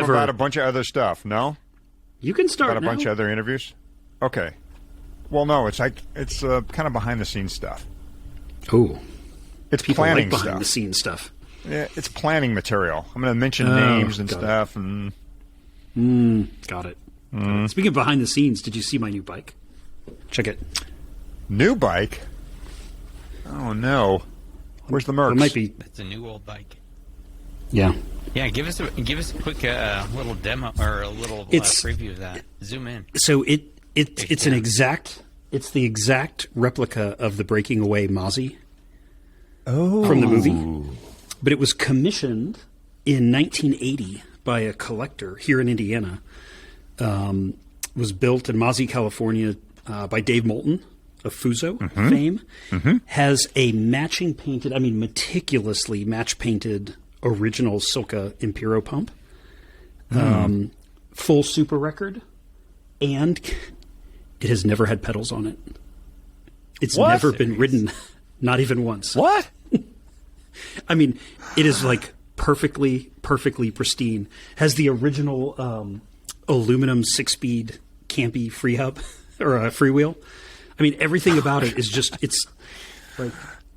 about a bunch of other stuff, no? You can start about a bunch of other interviews? Okay. Well, no, it's kind of behind-the-scenes stuff. Oh. It's People planning like behind-the-scenes stuff. Yeah, it's planning material. I'm going to mention names and stuff. Got it. Speaking of behind the scenes, did you see my new bike? Check it. New bike? Oh, no. Where's the Mercs? It might be. It's a new old bike. Yeah. Yeah, give us a quick little demo or a little preview of that. Zoom in. So it's the exact replica of the Breaking Away Mozzie from the movie. But it was commissioned in 1980 by a collector here in Indiana. Was built in Mozzie, California by Dave Moulton of Fuso fame. Has a meticulously match-painted original SILCA Impero pump. Full super record. And it has never had pedals on it. It's never been ridden, not even once. What? I mean, it is like perfectly pristine. Has the original aluminum 6-speed campy free hub or freewheel. I mean, everything about it is just, it's like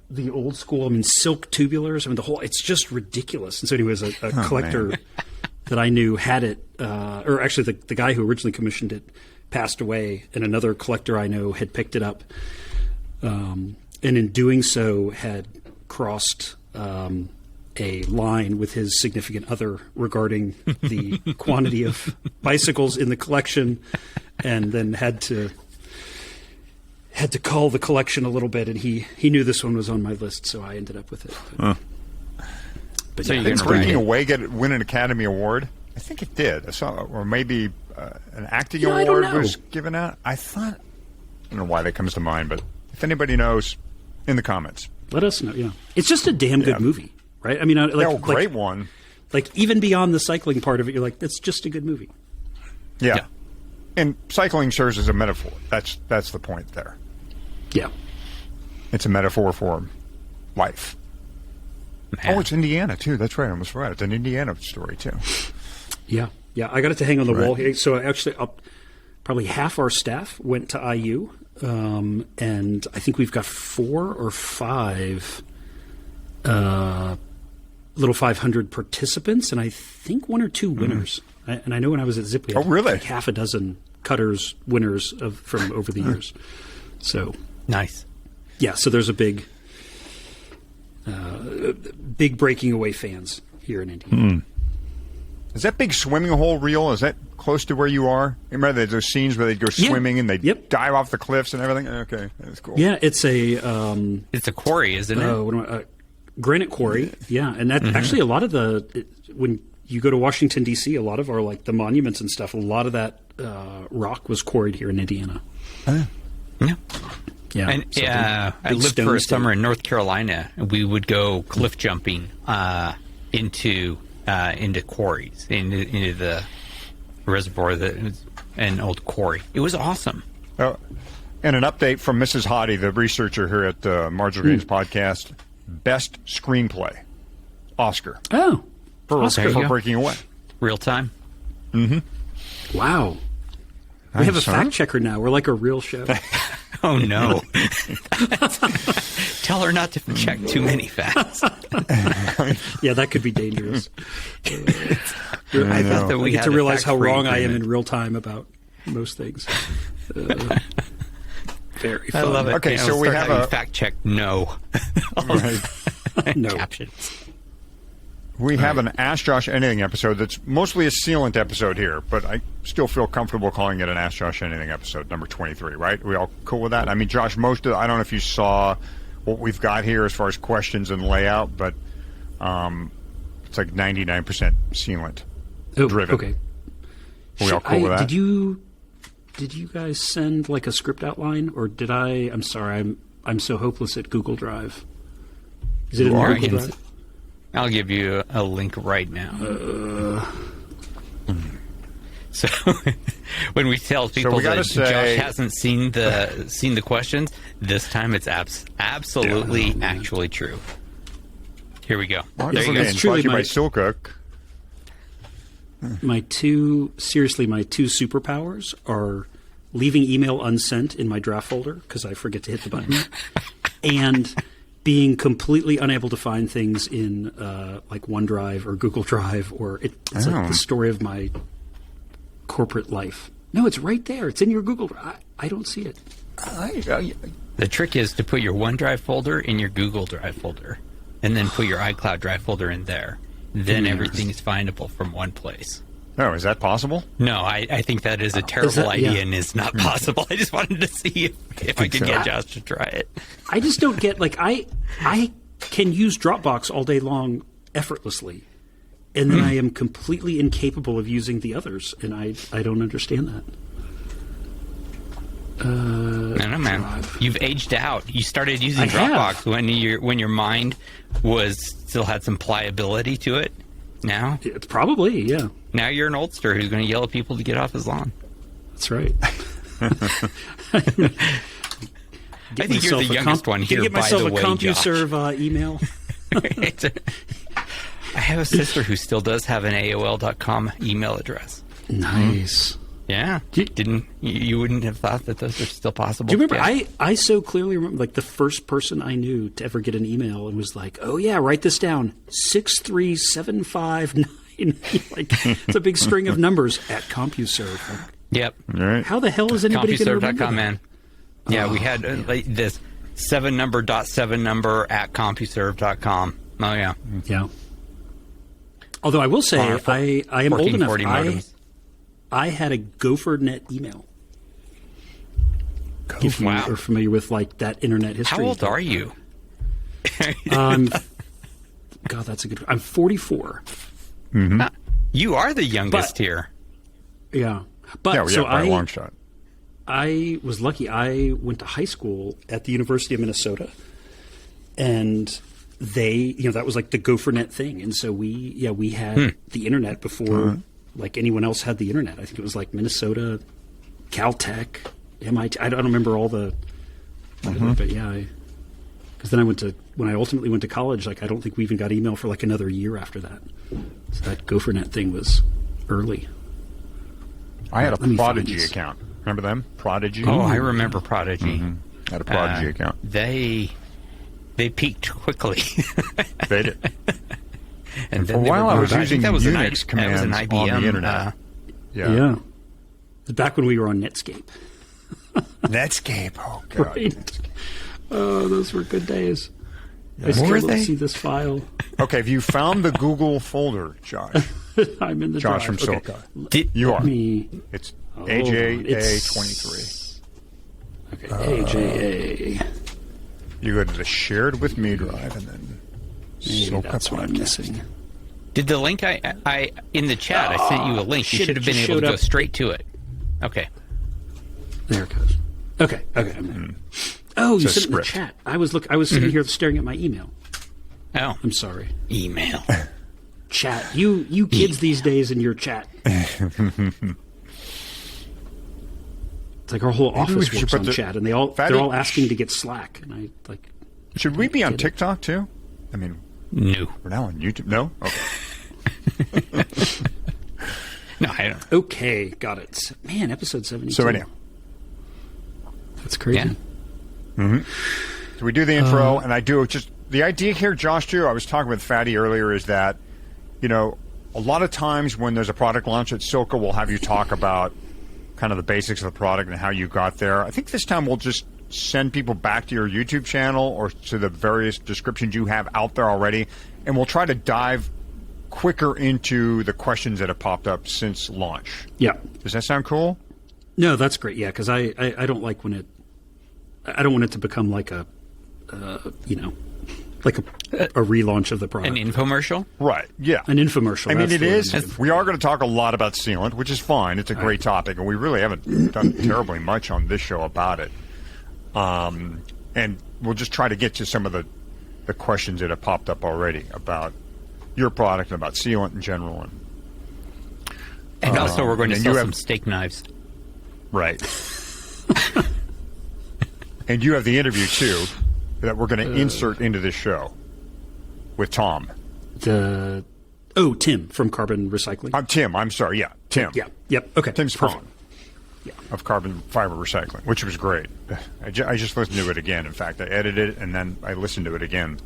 the old school, silk tubulars. It's just ridiculous. And so anyways, a collector that I knew had it, or actually the guy who originally commissioned it passed away, and another collector I know had picked it up. And in doing so had crossed a line with his significant other regarding the quantity of bicycles in the collection, and then had to cull the collection a little bit, and he knew this one was on my list, so I ended up with it. But so did Breaking Away win an Academy Award? I think it did. I saw, or maybe an acting award was given out. I don't know why that comes to mind, but if anybody knows, in the comments, let us know. Yeah, it's just a damn good movie, right? I mean, great one. Like even beyond the cycling part of it, you're like, it's just a good movie. Yeah. And cycling serves as a metaphor. That's the point there. Yeah. It's a metaphor for life. Man. Oh, it's Indiana, too. That's right. I almost forgot. It's an Indiana story, too. Yeah. Yeah. I got it to hang on the wall here. So actually, probably half our staff went to IU. And I think we've got 4 or 5 little 500 participants, and I think 1 or 2 winners. And I know when I was at Zip, we had like half a dozen cutters winners from over the years. So nice. Yeah, so there's a big Breaking Away fans here in Indiana. Is that big swimming hole real? Is that close to where you are? Remember those scenes where they'd go swimming and they'd dive off the cliffs and everything? Okay, that's cool. Yeah, it's a quarry, isn't it? Granite quarry, yeah. And that actually a lot of when you go to Washington, D.C., a lot of our, like, the monuments and stuff, a lot of that rock was quarried here in Indiana. Yeah. Yeah. And I lived for a summer in North Carolina, and we would go cliff jumping into quarries, into the reservoir, an old quarry. It was awesome. Oh, and an update from Mrs. Hottie, the researcher here at the Marginal Gains Podcast. Best screenplay, Oscar. Oh, for Breaking Away. Real time. Wow. We have a fact checker now. We're like a real show. Oh, no. Tell her not to check too many facts. Yeah, that could be dangerous. I thought that we get to realize how wrong I am in real time about most things. Very fun. I love it. Okay, so we have a fact check. No. No captions. We have an Ask Josh Anything episode that's mostly a sealant episode here, but I still feel comfortable calling it an Ask Josh Anything episode, number 23, right? Are we all cool with that? I mean, Josh, I don't know if you saw what we've got here as far as questions and layout, but it's like 99% sealant driven. Okay. Are we all cool with that? Did you guys send like a script outline, or did I? I'm sorry, I'm so hopeless at Google Drive. Is it in Google Drive? I'll give you a link right now. So when we tell people that Josh hasn't seen the questions, this time it's absolutely actually true. Here we go. There you go. It's truly by SILCA. my two superpowers are leaving email unsent in my draft folder because I forget to hit the button, and being completely unable to find things in like OneDrive or Google Drive, or it's like the story of my corporate life. No, it's right there. It's in your Google Drive. I don't see it. The trick is to put your OneDrive folder in your Google Drive folder, and then put your iCloud Drive folder in there. Then everything is findable from one place. Oh, is that possible? No, I think that is a terrible idea and is not possible. I just wanted to see if I could get Josh to try it. I just don't get, like, I can use Dropbox all day long effortlessly, and then I am completely incapable of using the others, and I don't understand that. I don't know, man. Drive. You've aged out. You started using Dropbox when your mind still had some pliability to it. Now? It's probably, yeah. Now you're an oldster who's going to yell at people to get off his lawn. That's right. I think you're the youngest one here, get by myself the a way, CompuServe email. I have a sister who still does have an AOL.com email address. Nice. Yeah. You wouldn't have thought that those are still possible. Do you remember, I so clearly remember, like, the first person I knew to ever get an email and was like, oh, yeah, write this down, 63759. Like, it's a big string of numbers at CompuServe. Like, yep. Right. How the hell is anybody going to remember that? man. Yeah, we had like this 7number at CompuServe.com. Oh, yeah. Yeah. Although I will say, I am old enough. I had a GopherNet email. If you are familiar with, like, that internet history. How old are you? God, that's a good. I'm 44. Mm-hmm. You are the youngest here. Yeah, but so by a long shot. I was lucky. I went to high school at the University of Minnesota, and they, that was like the GopherNet thing, and so we had the internet before like anyone else had the internet. I think it was like Minnesota, Caltech, MIT. I don't remember all the, but yeah, because then when I ultimately went to college, like, I don't think we even got email for like another year after that. So that GopherNet thing was early. I had a Prodigy account. Remember them? Prodigy? Oh, I remember Prodigy. I had a Prodigy account. They peaked quickly. They did. And for a while I was using Unix commands on the internet. Yeah. It was back when we were on Netscape. Netscape. Oh, God. Right? Netscape. Oh, those were good days. Yeah. I still don't see this file. Okay, have you found the Google folder, Josh? I'm in the Josh drive. from Okay. SILCA. You are. It's Hold AJA23. Okay, AJA. You go to the shared with me drive and then Maybe that's what I'm missing. Did the link I in the chat, I sent you a link. You should have been able to go straight to it. Okay. There it goes. Okay, I'm there. Oh, you sent it in the chat. I was sitting here staring at my email. Oh. I'm sorry. Email. Chat. You kids these days in your chat. It's like our whole office works on chat, and they're all asking to get Slack, and I like. Should we be on TikTok too? I mean, no. We're now on YouTube. No. Okay. No, I don't. Okay, got it. Man, episode 72. So anyhow, that's crazy. Yeah. So we do the intro, and I do just the idea here, Josh. Too. I was talking with Fatty earlier. Is that a lot of times when there's a product launch at SILCA, we'll have you talk about kind of the basics of the product and how you got there. I think this time we'll just send people back to your YouTube channel or to the various descriptions you have out there already, and we'll try to dive quicker into the questions that have popped up since launch. Yeah. Does that sound cool? No, that's great. Yeah, because I don't like when I don't want it to become like a like a relaunch of the product. An infomercial? Right, yeah. An infomercial. I mean, it is. We are going to talk a lot about sealant, which is fine. It's a great topic, and we really haven't done terribly much on this show about it. And we'll just try to get to some of the questions that have popped up already about your product and about sealant in general. And also we're going to sell some steak knives. Right. And you have the interview, too, that we're going to insert into this show with Tom. Oh, Tim from Carbon Recycling. I'm Tim. I'm sorry. Yeah, Tim. Yeah. Yep. Okay. Tim Spahn. Perfect. Yeah. Of carbon fiber recycling, which was great. I just listened to it again. In fact, I edited it and then I listened to it again.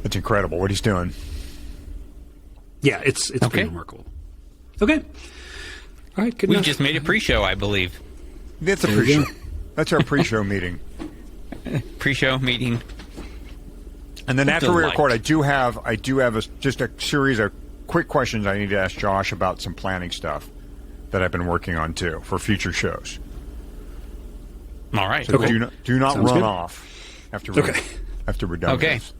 It's incredible what he's doing. Yeah, it's pretty remarkable. Okay. All right, good We enough. just made a pre-show, I believe. That's a There you pre-show. go. That's our pre-show meeting. Pre-show meeting. And then after we Delight. record, I do have just a series of quick questions I need to ask Josh about some planning stuff that I've been working on too for future shows. All right. So Okay. do not Sounds run good. off after we're done. Okay. With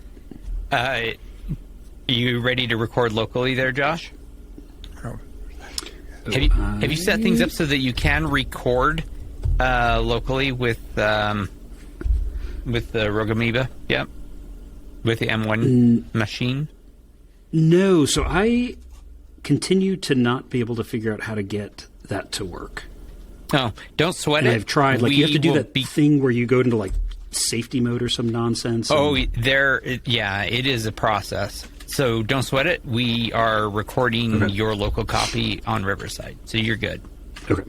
this. You ready to record locally there, Josh? Oh, Have you set things up so that you can record locally with the Rogue Amoeba? Yep. With the M1 machine? No, so I continue to not be able to figure out how to get that to work. Oh, don't sweat And it. I've tried. Like, you have to do will that thing where you go into, like, safety mode or some nonsense. Oh, it is a process. So don't sweat it. We are recording your local copy on Riverside, so you're good. Okay.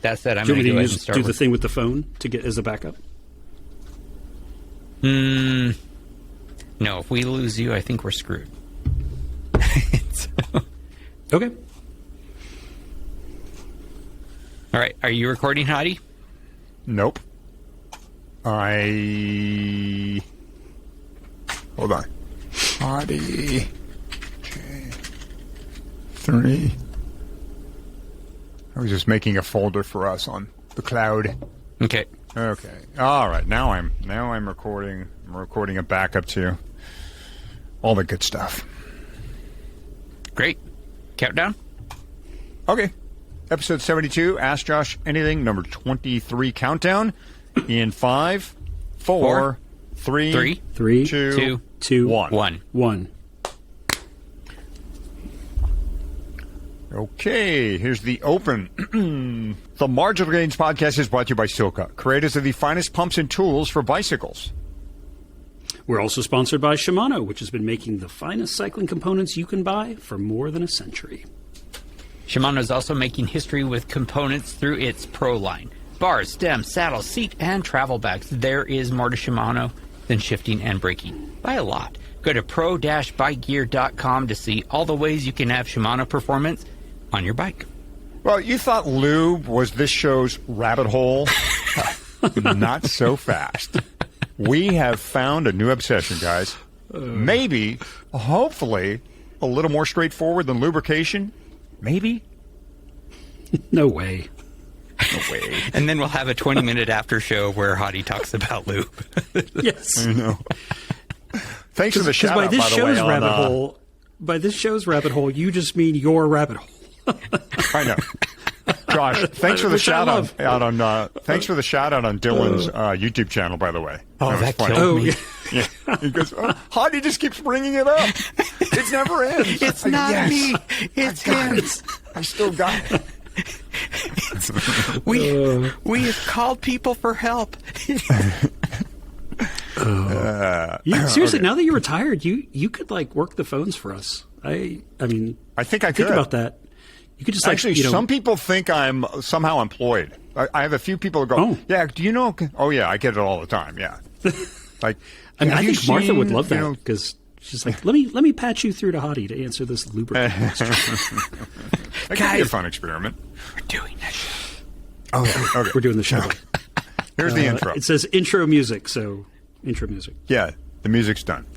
That said, I'm Do going you to go want me ahead to and start do the with... thing with the phone to get as a backup? No, if we lose you, I think we're screwed. Okay. All right, are you recording, Hottie? Nope. Hold on. Hottie. Okay. 3. I was just making a folder for us on the cloud. Okay. Okay. All right. Now I'm recording. I'm recording a backup too. All the good stuff. Great. Countdown? Okay. Episode 72, Ask Josh Anything, number 23 countdown. In 5, 4, 3, 2, 1. 1. Okay, here's the open. The Marginal Gains Podcast is brought to you by SILCA, creators of the finest pumps and tools for bicycles. We're also sponsored by Shimano, which has been making the finest cycling components you can buy for more than a century. Shimano is also making history with components through its Pro line. Bars, stems, saddles, seat, and travel bags. There is more to Shimano than shifting and braking. By a lot. Go to pro-bikegear.com to see all the ways you can have Shimano performance on your bike. Well, you thought lube was this show's rabbit hole? Not so fast. We have found a new obsession, guys. Maybe, hopefully, a little more straightforward than lubrication. Maybe. No way. No way. And then we'll have a 20-minute after show where Hottie talks about lube. Yes. I know. Thanks for the shout out, by the way. By this show's rabbit hole, you just mean your rabbit hole. I know. Josh, thanks for the shout out on thanks for the shout out on Dylan's YouTube channel, by the way. Oh, was that funny. killed me. Yeah. He goes, Hottie just keeps bringing it up. It never ends. It's I go, not yes, me. It's him. I still got it. We have called people for help. Seriously, now that you're retired, you could like work the phones for us. I mean, I think I think could. about that. You could just Actually, some people think I'm somehow employed. I have a few people who go, yeah, do you know? Oh, yeah, I get it all the time. Yeah. Like, I mean, I have think you Martha would seen, love that because she's like, let me patch you through to Hottie to answer this lubricant question. That could be a fun experiment. We're doing this. Oh, yeah. Okay. We're doing the show. Here's the intro. It says intro music, so intro music. Yeah, the music's done.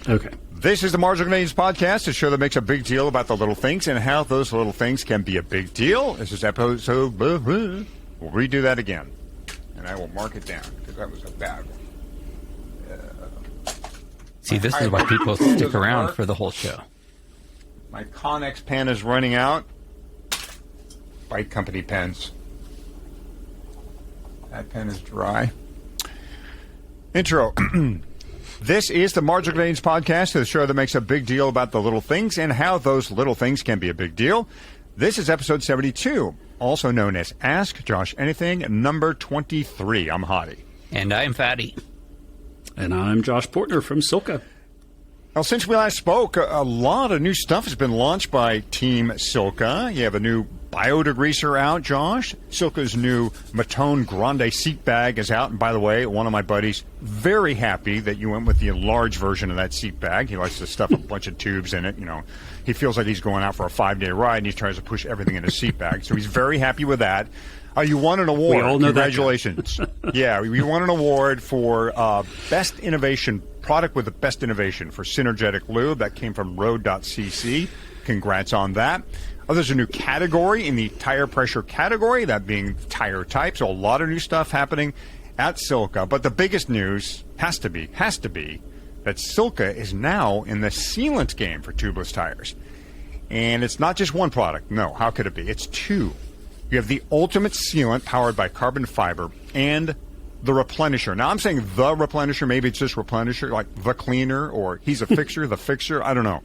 Okay. This is the Marginal Gains Podcast, a show that makes a big deal about the little things and how those little things can be a big deal. This is episode... We'll redo that again. And I will mark it down, because that was a bad one. See, this is why people stick around for the whole show. My Connex pen is running out. Bike Company pens. That pen is dry. Intro. This is the Marginal Gains Podcast, the show that makes a big deal about the little things and how those little things can be a big deal. This is episode 72, also known as Ask Josh Anything, number 23. I'm Hottie. And I am Fatty. And I'm Josh Portner from SILCA. Well, since we last spoke, a lot of new stuff has been launched by Team SILCA. You have a new biodegreaser out, Josh. SILCA's new Matone Grande seat bag is out. And by the way, one of my buddies, very happy that you went with the enlarged version of that seat bag. He likes to stuff a bunch of tubes in it. You know, he feels like he's going out for a 5-day ride, and he tries to push everything in a seat bag. So he's very happy with that. You won an award. We all know Congratulations. Yeah, you won an award for Best Innovation, product with the best innovation for Synergetic Lube. That came from Road.cc. Congrats on that. There's a new category in the tire pressure category, that being tire type. So a lot of new stuff happening at SILCA. But the biggest news has to be that SILCA is now in the sealant game for tubeless tires. And it's not just one product. No, how could it be? It's two. You have the ultimate sealant powered by carbon fiber and the replenisher. Now, I'm saying the replenisher. Maybe it's just replenisher, like the cleaner, or he's a fixer, the fixer. I don't know.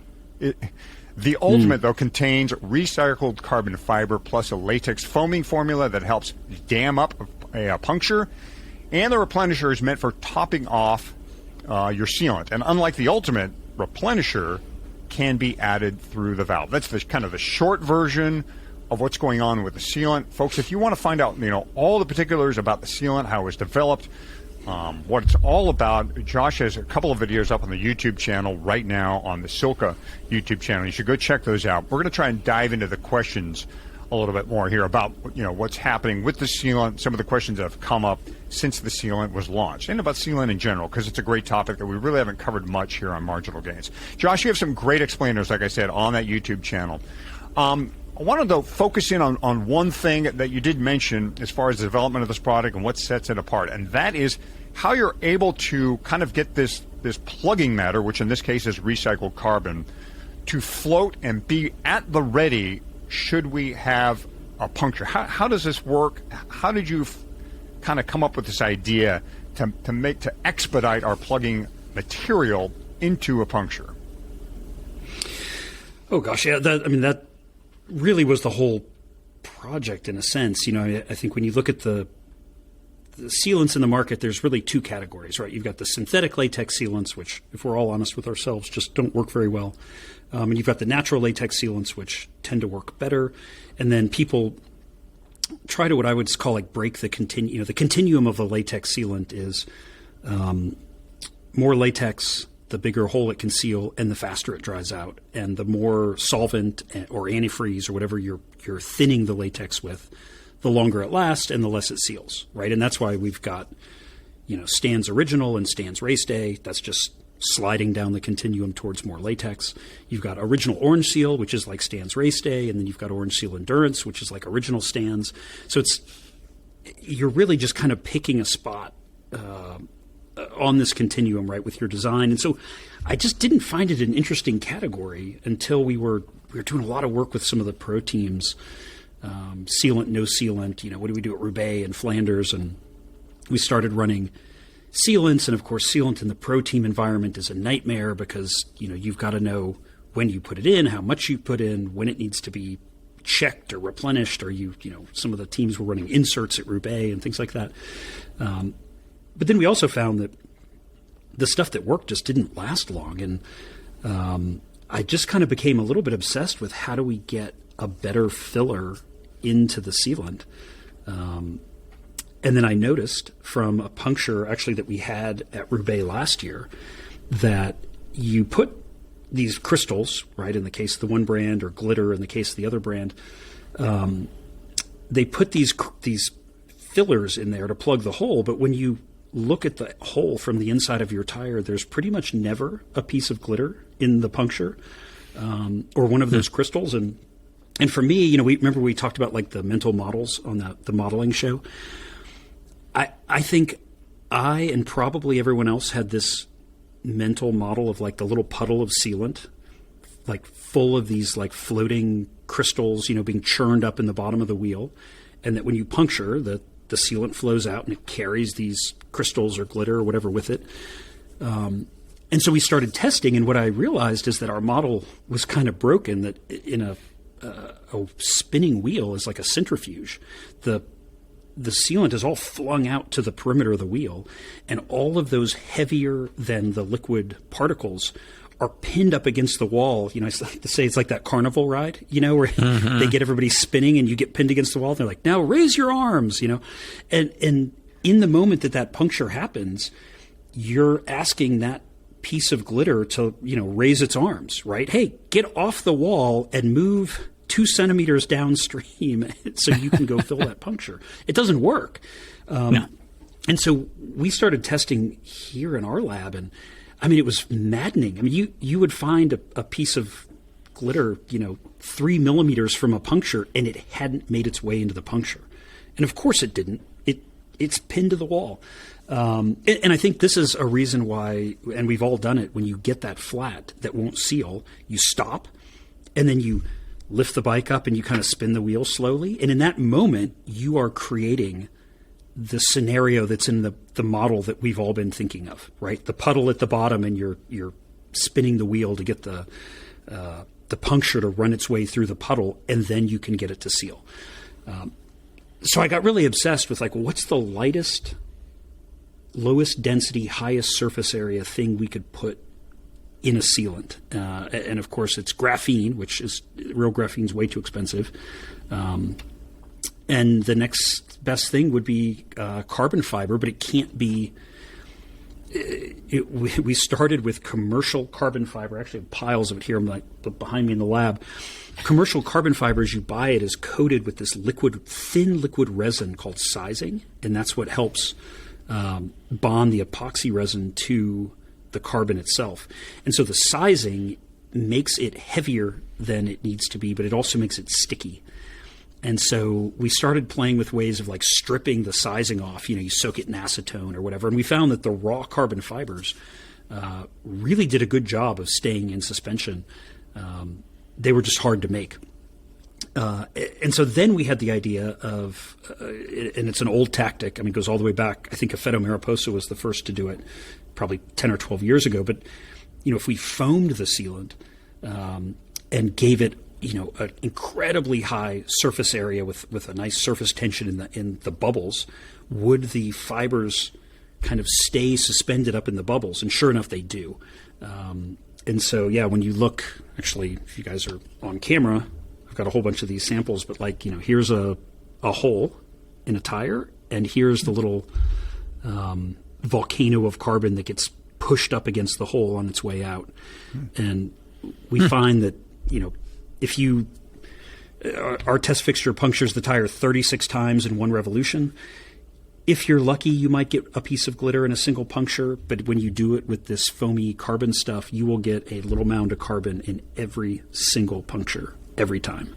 The ultimate, though, contains recycled carbon fiber plus a latex foaming formula that helps dam up a puncture. And the replenisher is meant for topping off your sealant. And unlike the ultimate, replenisher can be added through the valve. That's kind of the short version of what's going on with the sealant. Folks, if you want to find out, all the particulars about the sealant, how it was developed, what it's all about, Josh has a couple of videos up on the YouTube channel right now on the SILCA YouTube channel. You should go check those out. We're going to try and dive into the questions a little bit more here about, what's happening with the sealant, some of the questions that have come up since the sealant was launched, and about sealant in general, because it's a great topic that we really haven't covered much here on Marginal Gains. Josh, you have some great explainers, like I said, on that YouTube channel. I wanted to focus in on one thing that you did mention as far as the development of this product and what sets it apart, and that is how you're able to kind of get this plugging matter, which in this case is recycled carbon, to float and be at the ready should we have a puncture. How does this work? How did you kind of come up with this idea to expedite our plugging material into a puncture? Oh gosh, yeah, that really was the whole project in a sense. I think when you look at the sealants in the market, there's really two categories, right? You've got the synthetic latex sealants, which, if we're all honest with ourselves, just don't work very well. And you've got the natural latex sealants, which tend to work better. And then people try to what I would call like break the continuum. The continuum of a latex sealant is more latex, the bigger hole it can seal, and the faster it dries out. And the more solvent or antifreeze or whatever you're thinning the latex with, the longer it lasts and the less it seals, right? And that's why we've got, Stan's Original and Stan's Race Day. That's just sliding down the continuum towards more latex. You've got Original Orange Seal, which is like Stan's Race Day, and then you've got Orange Seal Endurance, which is like Original Stan's. So you're really just kind of picking a spot on this continuum, right, with your design. And so I just didn't find it an interesting category until we were doing a lot of work with some of the pro teams. Sealant, no sealant, what do we do at Roubaix and Flanders? And we started running sealants. And of course, sealant in the pro team environment is a nightmare because, you've got to know when you put it in, how much you put in, when it needs to be checked or replenished, or some of the teams were running inserts at Roubaix and things like that. But then we also found that the stuff that worked just didn't last long. And I just kind of became a little bit obsessed with how do we get a better filler into the sealant. And then I noticed from a puncture actually that we had at Roubaix last year that you put these crystals, right, in the case of the one brand, or glitter in the case of the other brand, they put these fillers in there to plug the hole. But when you look at the hole from the inside of your tire, there's pretty much never a piece of glitter in the puncture or one of those crystals. And for me, we talked about like the mental models on the modeling show. I think I and probably everyone else had this mental model of like the little puddle of sealant, like full of these like floating crystals, being churned up in the bottom of the wheel. And that when you puncture, the sealant flows out and it carries these crystals or glitter or whatever with it. And so we started testing, and what I realized is that our model was kind of broken, that in a spinning wheel is like a centrifuge. The sealant is all flung out to the perimeter of the wheel, and all of those heavier than the liquid particles are pinned up against the wall. I like to say it's like that carnival ride, where they get everybody spinning and you get pinned against the wall. They're like, now raise your arms, and in the moment that puncture happens, you're asking that piece of glitter to, raise its arms, right? Hey, get off the wall and move 2 centimeters downstream so you can go fill that puncture. It doesn't work. No. And so we started testing here in our lab, and it was maddening. You would find a piece of glitter, 3 millimeters from a puncture, and it hadn't made its way into the puncture. And of course it didn't. It's pinned to the wall. And I think this is a reason why, and we've all done it, when you get that flat that won't seal, you stop, and then you lift the bike up and you kind of spin the wheel slowly. And in that moment, you are creating the scenario that's in the model that we've all been thinking of, right? The puddle at the bottom, and you're spinning the wheel to get the puncture to run its way through the puddle, and then you can get it to seal. So I got really obsessed with what's the lightest, lowest density, highest surface area thing we could put in a sealant. And of course it's graphene, which is, real graphene's way too expensive. And the next best thing would be carbon fiber, but it can't be. We started with commercial carbon fiber. Actually, I have piles of it here. Behind me in the lab. Commercial carbon fiber, as you buy it, is coated with this thin liquid resin called sizing, and that's what helps bond the epoxy resin to the carbon itself. And so the sizing makes it heavier than it needs to be, but it also makes it sticky. And so we started playing with ways of stripping the sizing off. You soak it in acetone or whatever. And we found that the raw carbon fibers really did a good job of staying in suspension. They were just hard to make. And so then we had the idea of, and it's an old tactic. It goes all the way back. I think Affetto Mariposa was the first to do it probably 10 or 12 years ago. But, if we foamed the sealant and gave it, an incredibly high surface area with a nice surface tension in the bubbles, would the fibers kind of stay suspended up in the bubbles? And sure enough, they do. And so, when you look, actually, if you guys are on camera, I've got a whole bunch of these samples, but here's a hole in a tire, and here's the little volcano of carbon that gets pushed up against the hole on its way out. And we find that, if our test fixture punctures the tire 36 times in one revolution, if you're lucky, you might get a piece of glitter in a single puncture, but when you do it with this foamy carbon stuff, you will get a little mound of carbon in every single puncture, every time.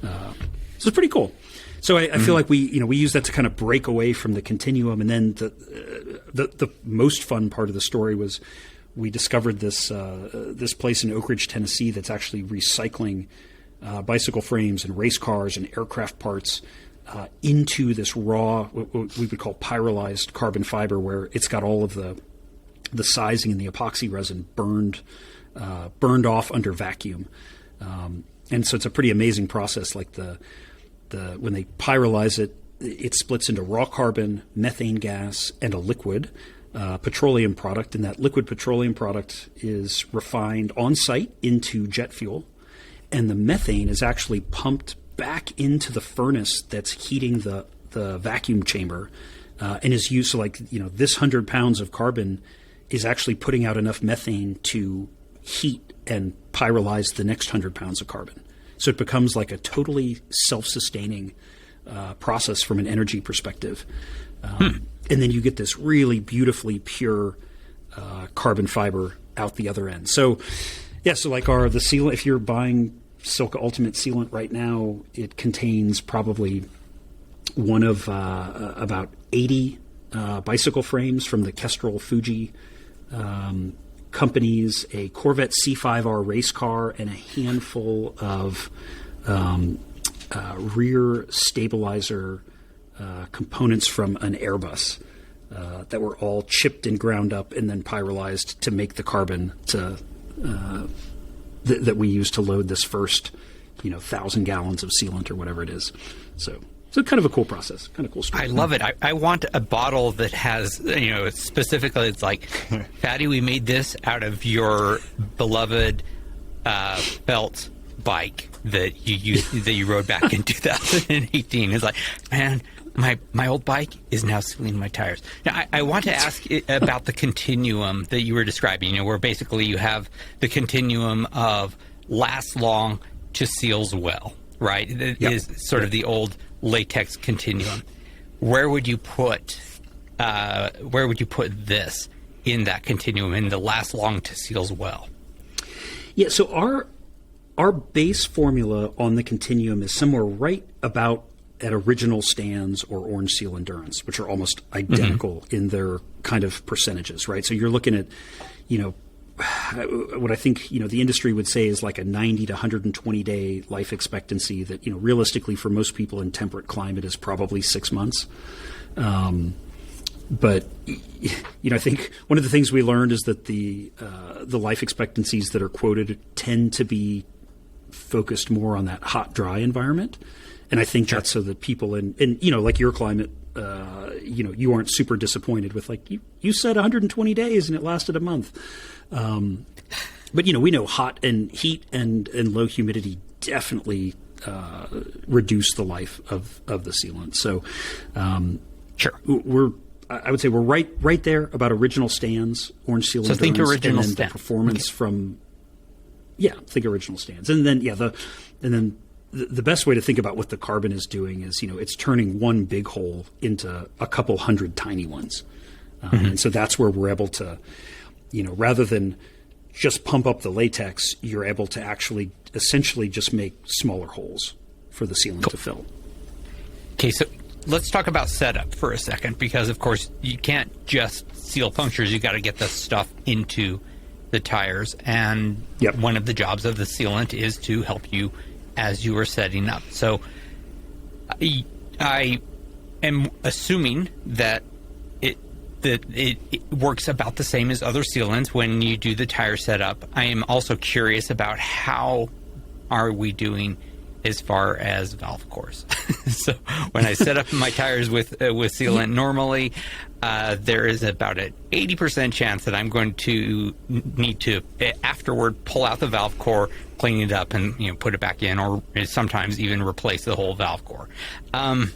So it's pretty cool. So I feel like we use that to kind of break away from the continuum. And then the most fun part of the story was we discovered this place in Oak Ridge, Tennessee, that's actually recycling bicycle frames and race cars and aircraft parts into this raw, what we would call pyrolyzed carbon fiber, where it's got all of the sizing and the epoxy resin burned off under vacuum. And so it's a pretty amazing process. When they pyrolyze it, it splits into raw carbon, methane gas, and a liquid petroleum product. And that liquid petroleum product is refined on site into jet fuel. And the methane is actually pumped back into the furnace that's heating the vacuum chamber, and is used. So this 100 pounds of carbon is actually putting out enough methane to heat and pyrolyze the next 100 pounds of carbon. So it becomes like a totally self-sustaining process from an energy perspective. And then you get this really beautifully pure carbon fiber out the other end. So, the sealant, if you're buying SILCA Ultimate Sealant right now, it contains probably one of about 80 bicycle frames from the Kestrel Fuji companies, a Corvette C5R race car, and a handful of rear stabilizer components from an Airbus that were all chipped and ground up and then pyrolyzed to make the carbon that we use to load this first 1,000 gallons of sealant or whatever it is. So So kind of a cool process, kind of cool story. I love it. I want a bottle that has, specifically it's like, Fatty, we made this out of your beloved felt bike that you rode back in 2018. It's like, man, my old bike is now sealing my tires. Now, I want to ask about the continuum that you were describing, where basically you have the continuum of lasts long to seals well, right? It is sort of the old latex continuum. Where would you put this in that continuum, in the last long to seals well? Yeah, so our base formula on the continuum is somewhere right about at original stands or Orange Seal Endurance, which are almost identical in their kind of percentages, right? So you're looking at, what I think, the industry would say is like a 90 to 120 day life expectancy that, realistically for most people in temperate climate is probably 6 months. But, I think one of the things we learned is that the life expectancies that are quoted tend to be focused more on that hot, dry environment. And I think that's so that people like your climate, you aren't super disappointed with like, you said 120 days and it lasted a month. But, we know hot and heat and low humidity definitely reduce the life of the sealant. So I would say we're right there about original stands, Orange Seal Endurance. So think original and then stand. The performance from, think original stands. And then, the best way to think about what the carbon is doing is, it's turning one big hole into a couple hundred tiny ones. And so that's where we're able to, rather than just pump up the latex, you're able to actually essentially just make smaller holes for the sealant to fill. Okay, so let's talk about setup for a second, because of course you can't just seal punctures. You got to get the stuff into the tires, and one of the jobs of the sealant is to help you as you are setting up. So I am assuming that it works about the same as other sealants when you do the tire setup. I am also curious about how are we doing as far as valve cores. So when I set up my tires with sealant normally, there is about an 80% chance that I'm going to need to afterward pull out the valve core, clean it up, and put it back in, or sometimes even replace the whole valve core. How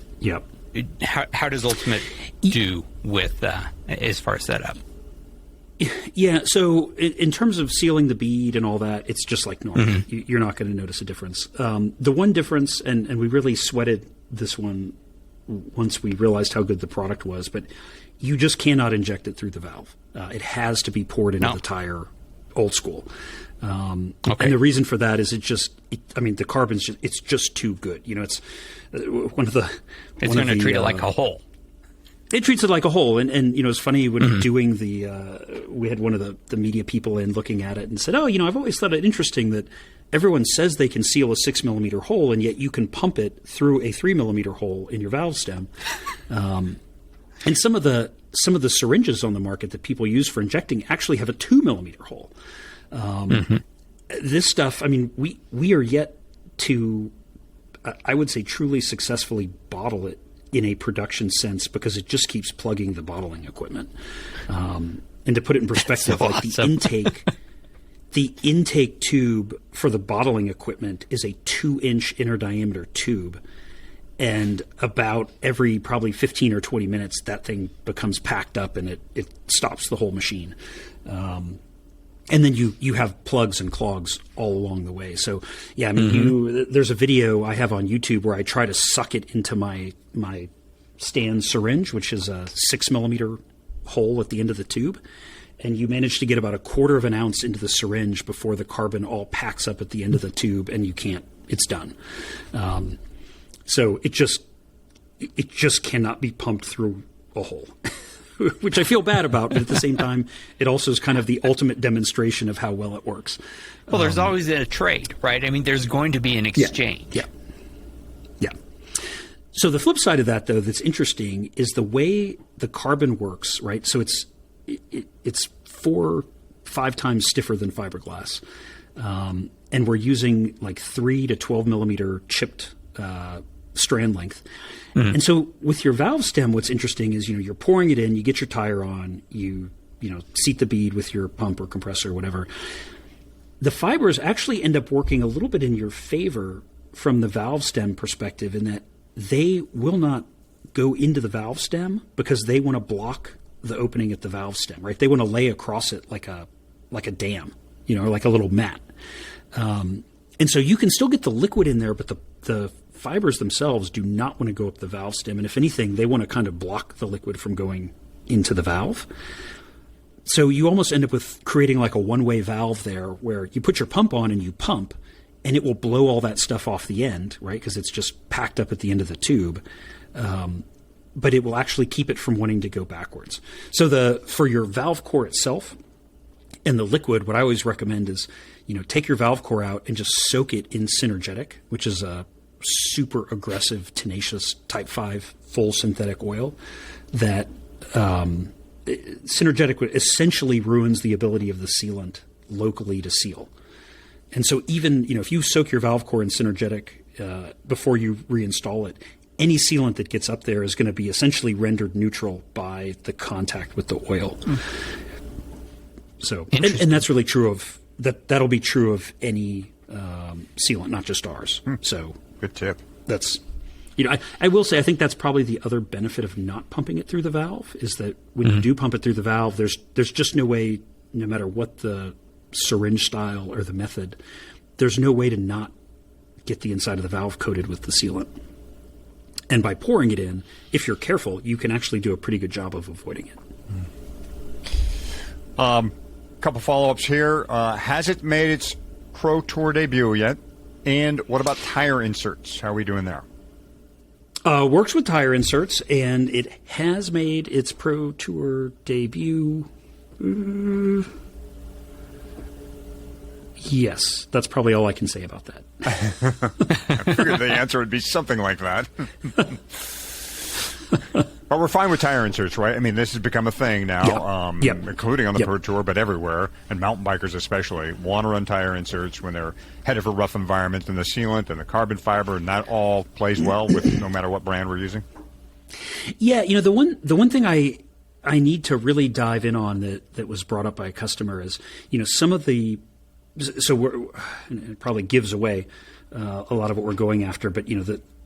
does Ultimate do with as far as setup? Yeah, so in terms of sealing the bead and all that, it's just like normal. You're not going to notice a difference. The one difference, and we really sweated this one once we realized how good the product was, but you just cannot inject it through the valve. It has to be poured into the tire old school. And the reason for that is the carbon's it's just too good. It's one of the... It's going to treat it like a hole. It treats it like a hole, and it's funny when doing we had one of the media people in looking at it and said, I've always thought it interesting that everyone says they can seal a 6 millimeter hole, and yet you can pump it through a 3 millimeter hole in your valve stem. And some of the syringes on the market that people use for injecting actually have a 2 millimeter hole. This stuff, we are yet to, I would say, truly successfully bottle it in a production sense, because it just keeps plugging the bottling equipment. And to put it in perspective, so like awesome. the intake tube for the bottling equipment is a 2-inch inner diameter tube. And about every probably 15 or 20 minutes, that thing becomes packed up and it stops the whole machine. And then you have plugs and clogs all along the way. So, there's a video I have on YouTube where I try to suck it into my stand syringe, which is a 6 millimeter hole at the end of the tube. And you manage to get about 1/4 of an ounce into the syringe before the carbon all packs up at the end of the tube, and it's done. So it just cannot be pumped through a hole. Which I feel bad about, but at the same time, it also is kind of the ultimate demonstration of how well it works. Well, there's always a trade, right? There's going to be an exchange. Yeah. So the flip side of that, though, that's interesting is the way the carbon works, right? So it's 4-5 times stiffer than fiberglass. And we're using like 3 to 12 millimeter chipped strand length. And so with your valve stem, what's interesting is, you're pouring it in, you get your tire on, you seat the bead with your pump or compressor or whatever. The fibers actually end up working a little bit in your favor from the valve stem perspective, in that they will not go into the valve stem because they want to block the opening at the valve stem, right? They want to lay across it like a dam, or like a little mat. And so you can still get the liquid in there, but the fibers themselves do not want to go up the valve stem. And if anything, they want to kind of block the liquid from going into the valve. So you almost end up with creating like a one-way valve there, where you put your pump on and you pump, and it will blow all that stuff off the end, right? Because it's just packed up at the end of the tube. But it will actually keep it from wanting to go backwards. So for your valve core itself and the liquid, what I always recommend is, take your valve core out and just soak it in Synergetic, which is a super aggressive, tenacious Type 5 full synthetic oil that Synergetic essentially ruins the ability of the sealant locally to seal. And so even, if you soak your valve core in Synergetic before you reinstall it, any sealant that gets up there is going to be essentially rendered neutral by the contact with the oil. So, and that's really true of that'll be true of any sealant, not just ours. So good tip. That's, I will say, I think that's probably the other benefit of not pumping it through the valve, is that when you do pump it through the valve, there's just no way, no matter what the syringe style or the method, there's no way to not get the inside of the valve coated with the sealant. And by pouring it in, if you're careful, you can actually do a pretty good job of avoiding it. Couple follow-ups here. Has it made its Pro Tour debut yet? And what about tire inserts? How are we doing there? Works with tire inserts, and it has made its Pro Tour debut. Yes, that's probably all I can say about that. I figured the answer would be something like that. But we're fine with tire inserts, right? I mean, this has become a thing now, including on the Pro Tour, but everywhere, and mountain bikers especially want to run tire inserts when they're headed for rough environments, and the sealant and the carbon fiber, and that all plays well with no matter what brand we're using. Yeah, the one thing I need to really dive in on that was brought up by a customer is, some of the, so it probably gives away a lot of what we're going after, but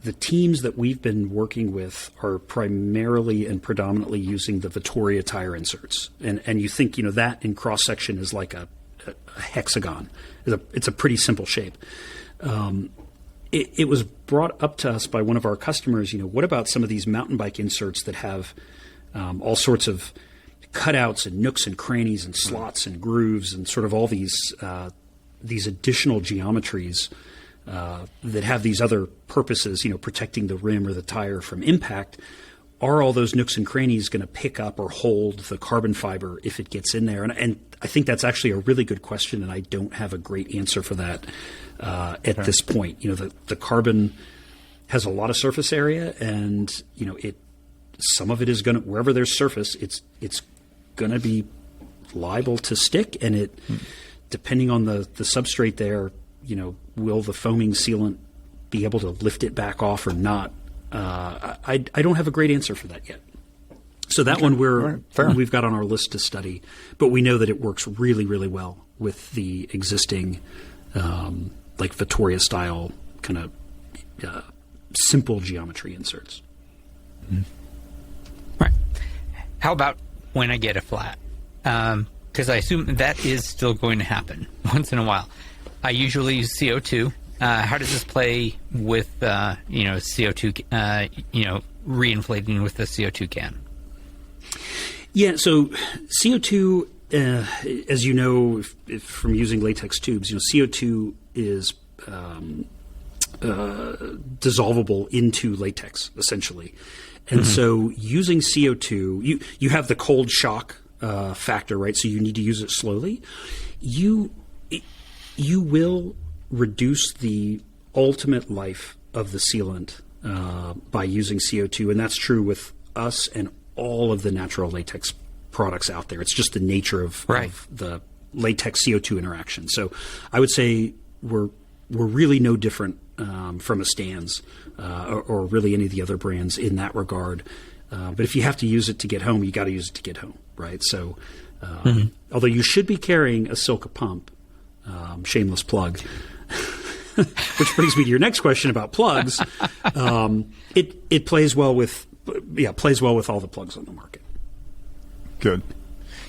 the teams that we've been working with are primarily and predominantly using the Vittoria tire inserts. And you think, that in cross-section is like a hexagon. It's a pretty simple shape. It was brought up to us by one of our customers, what about some of these mountain bike inserts that have all sorts of cutouts and nooks and crannies and slots and grooves and sort of all these additional geometries that have these other purposes, protecting the rim or the tire from impact. Are all those nooks and crannies going to pick up or hold the carbon fiber if it gets in there? And I think that's actually a really good question, and I don't have a great answer for that at this point. The carbon has a lot of surface area, and some of it is going to, wherever there's surface, it's going to be liable to stick, and it depending on the substrate there, will the foaming sealant be able to lift it back off or not? I don't have a great answer for that yet. So that one we've got on our list to study, but we know that it works really, really well with the existing like Vittoria style kind of simple geometry inserts. Right. How about when I get a flat? Because I assume that is still going to happen once in a while. I usually use CO2. How does this play with CO2? Reinflating with the CO2 can. Yeah. So CO2, as you know, if from using latex tubes, CO2 is dissolvable into latex essentially, and so using CO2, you have the cold shock factor, right? So you need to use it slowly. You will reduce the ultimate life of the sealant by using CO2, and that's true with us and all of the natural latex products out there. It's just the nature of the latex CO2 interaction. So I would say we're really no different from a Stan's or really any of the other brands in that regard. But if you have to use it to get home, you got to use it to get home, right? So, although you should be carrying a SILCA pump, shameless plug, which brings me to your next question about plugs. It plays well with all the plugs on the market. Good.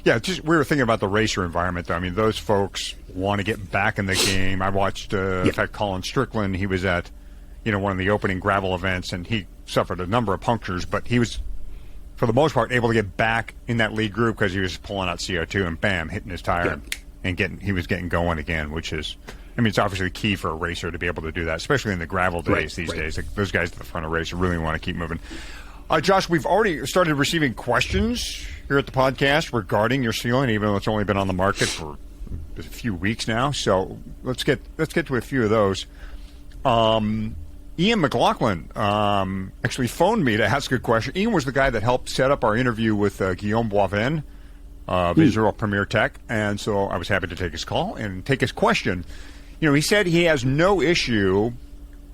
Yeah, just we were thinking about the racer environment, though. I mean, those folks want to get back in the game. I watched, in fact, Colin Strickland. He was at, one of the opening gravel events, and he suffered a number of punctures, but he was, for the most part, able to get back in that lead group because he was pulling out CO2 and bam, hitting his tire and he was getting going again, which is, it's obviously key for a racer to be able to do that, especially in the gravel days these days. Like, those guys at the front of the race really want to keep moving. Josh, we've already started receiving questions here at the podcast regarding your sealant, even though it's only been on the market for a few weeks now. So let's get to a few of those. Ian McLaughlin actually phoned me to ask a question. Ian was the guy that helped set up our interview with Guillaume Boivin of Israel Premier Tech, and so I was happy to take his call and take his question. He said he has no issue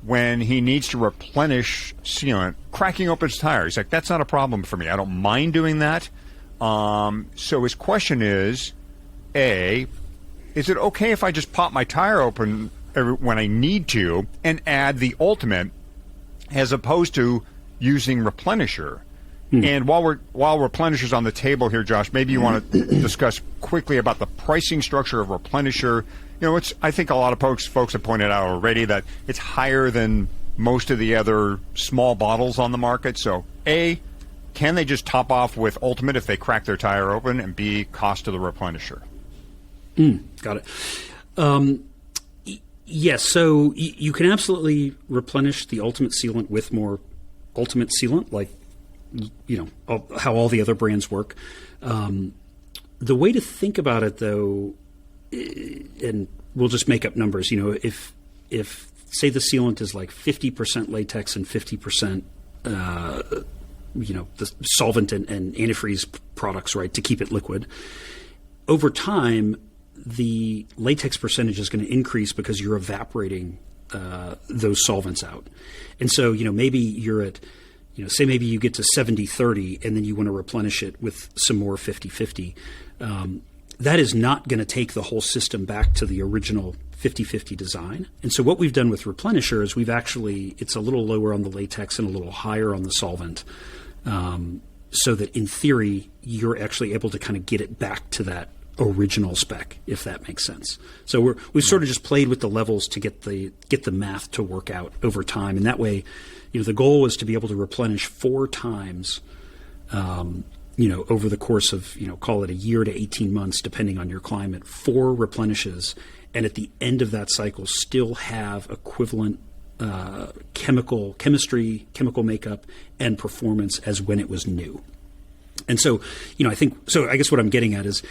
when he needs to replenish sealant, cracking open his tire. He's like, that's not a problem for me. I don't mind doing that. So his question is, A, is it okay if I just pop my tire open when I need to and add the ultimate as opposed to using replenisher? And while replenisher's on the table here, Josh, maybe you want to discuss quickly about the pricing structure of replenisher. I think a lot of folks have pointed out already that it's higher than most of the other small bottles on the market. So, A, can they just top off with ultimate if they crack their tire open? And B, cost to the replenisher? Got it. Yes, so you can absolutely replenish the ultimate sealant with more ultimate sealant, like how all the other brands work. The way to think about it, though, and we'll just make up numbers. If say the sealant is like 50% latex and 50%, the solvent and antifreeze products, right, to keep it liquid. Over time, the latex percentage is going to increase because you're evaporating those solvents out, and so maybe you're at say maybe you get to 70-30 and then you want to replenish it with some more 50-50. That is not going to take the whole system back to the original 50-50 design. And so what we've done with replenisher is it's a little lower on the latex and a little higher on the solvent, so that in theory you're actually able to kind of get it back to that original spec, if that makes sense. So we've sort of just played with the levels to get the math to work out over time, and that way, the goal was to be able to replenish 4 times, over the course of call it a year to 18 months, depending on your climate, 4 replenishes, and at the end of that cycle, still have equivalent chemistry, chemical makeup, and performance as when it was new. And so, I guess what I'm getting at is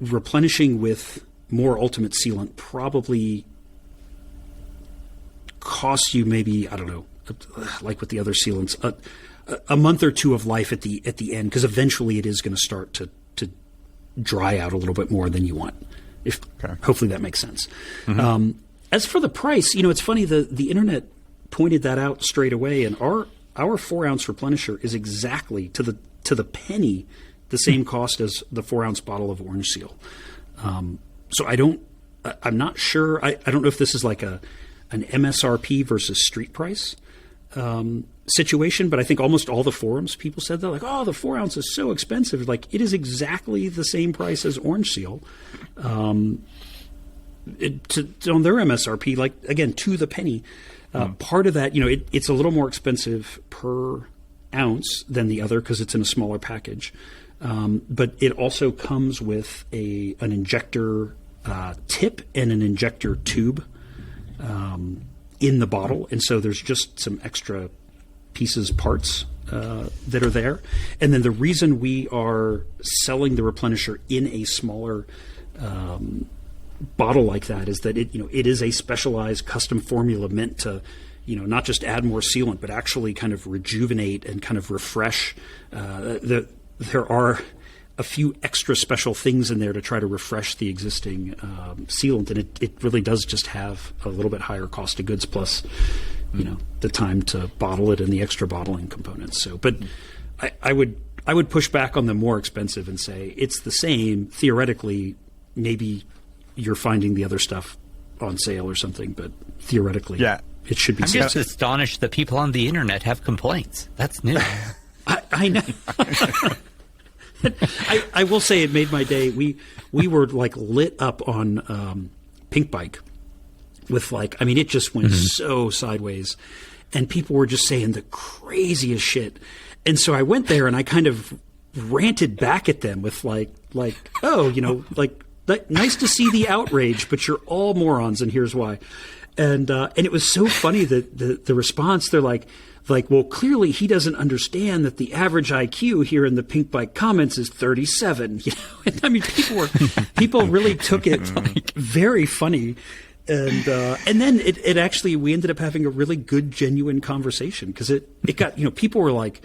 replenishing with more ultimate sealant probably costs you maybe, I don't know, like with the other sealants, a month or 2 of life at the end, because eventually it is going to start to dry out a little bit more than you want. Hopefully that makes sense. As for the price, it's funny, the internet pointed that out straight away, and our 4-ounce replenisher is exactly to the penny the same cost as the 4-ounce bottle of Orange Seal. So I'm not sure. I don't know if this is like an MSRP versus street price situation, but I think almost all the forums people said they're like, oh, the 4 ounce is so expensive. Like, it is exactly the same price as Orange Seal on their MSRP, like, again, to the penny. Part of that, it's a little more expensive per ounce than the other because it's in a smaller package. But it also comes with an injector tip and an injector tube in the bottle. And so there's just some extra parts that are there. And then the reason we are selling the replenisher in a smaller bottle like that is that it is a specialized custom formula meant to, not just add more sealant, but actually kind of rejuvenate and kind of refresh. There are a few extra special things in there to try to refresh the existing sealant, and it really does just have a little bit higher cost of goods plus, the time to bottle it and the extra bottling components. So, but I would push back on the more expensive and say it's the same. Theoretically, maybe you're finding the other stuff on sale or something, but theoretically, it should be. I'm just astonished that people on the internet have complaints. That's new. I know. I will say it made my day. We were like lit up on Pink Bike with it just went so sideways, and people were just saying the craziest shit. And so I went there and I kind of ranted back at them with nice to see the outrage, but you're all morons, and here's why. And it was so funny that the response, they're like, well, clearly he doesn't understand that the average IQ here in the Pink Bike comments is 37. And I mean, people really took it very funny. And then it actually, we ended up having a really good, genuine conversation because it got, people were like,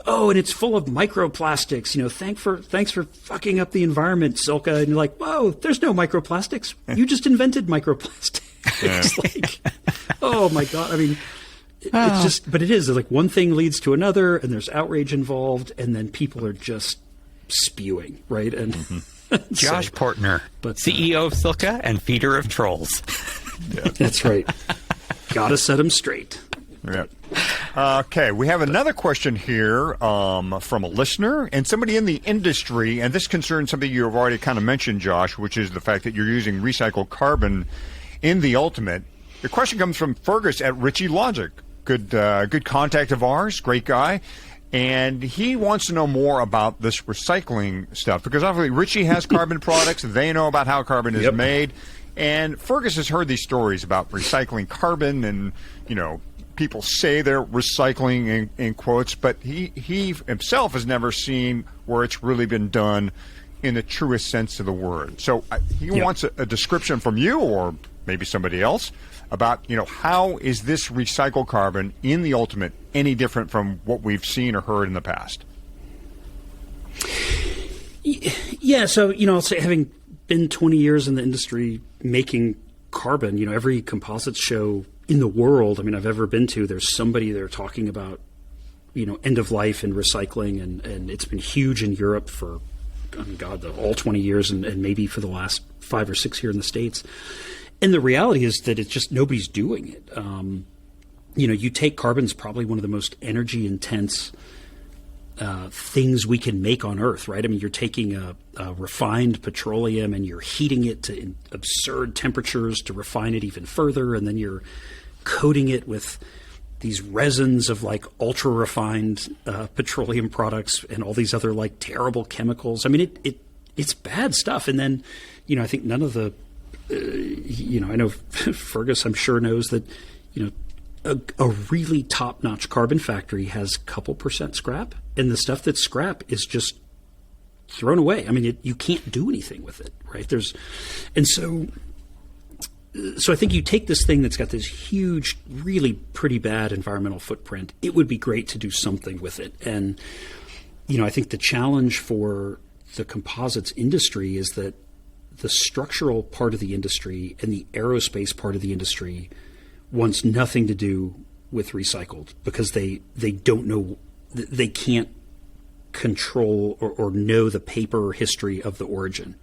oh, and it's full of microplastics. Thanks for fucking up the environment, SILCA. And you're like, whoa, there's no microplastics. You just invented microplastics. It's like, oh my God. I mean, it's just, but it is like one thing leads to another, and there's outrage involved, and then people are just spewing, right? And Josh Portner, CEO of SILCA and feeder of trolls. That's right. Gotta set them straight. Yeah. Okay, we have another question here from a listener and somebody in the industry, and this concerns something you have already kind of mentioned, Josh, which is the fact that you're using recycled carbon in the Ultimate. The question comes from Fergus at Ritchie Logic. Good contact of ours, great guy. And he wants to know more about this recycling stuff because obviously Ritchie has carbon products. They know about how carbon is made. And Fergus has heard these stories about recycling carbon and, people say they're recycling in quotes, but he himself has never seen where it's really been done in the truest sense of the word. So he wants a description from you or maybe somebody else about, how is this recycled carbon in the Ultimate any different from what we've seen or heard in the past? Yeah, so, I'll say having been 20 years in the industry making carbon, every composites show in the world, I've ever been to, there's somebody there talking about, end of life and recycling, and it's been huge in Europe for, all 20 years and maybe for the last 5 or 6 here in the States. And the reality is that it's just nobody's doing it. You take carbon's probably one of the most energy intense things we can make on Earth, right? You're taking a refined petroleum and you're heating it to absurd temperatures to refine it even further, and then you're coating it with these resins of ultra refined petroleum products and all these other terrible chemicals. It's bad stuff. And then, I think none of the I know Fergus, I'm sure, knows that, a really top-notch carbon factory has a couple percent scrap, and the stuff that's scrap is just thrown away. You can't do anything with it, right? So I think you take this thing that's got this huge, really pretty bad environmental footprint. It would be great to do something with it. And, I think the challenge for the composites industry is that the structural part of the industry and the aerospace part of the industry wants nothing to do with recycled because they don't know, they can't control or know the paper history of the origin,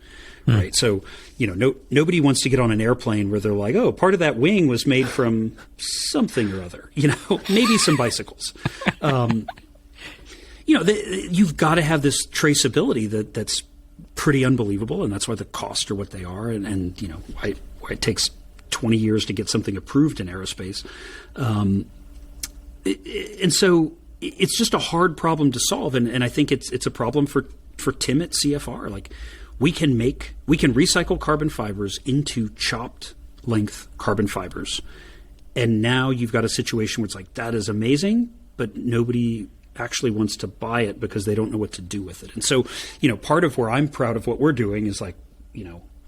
right? So, nobody wants to get on an airplane where they're like, oh, part of that wing was made from something or other, maybe some bicycles. You've got to have this traceability that's pretty unbelievable, and that's why the costs are what they are, and why it takes 20 years to get something approved in aerospace. And so it's just a hard problem to solve, and I think it's a problem for Tim at CFR. We can recycle carbon fibers into chopped length carbon fibers, and now you've got a situation where it's that is amazing, but nobody actually wants to buy it because they don't know what to do with it. And so, part of where I'm proud of what we're doing is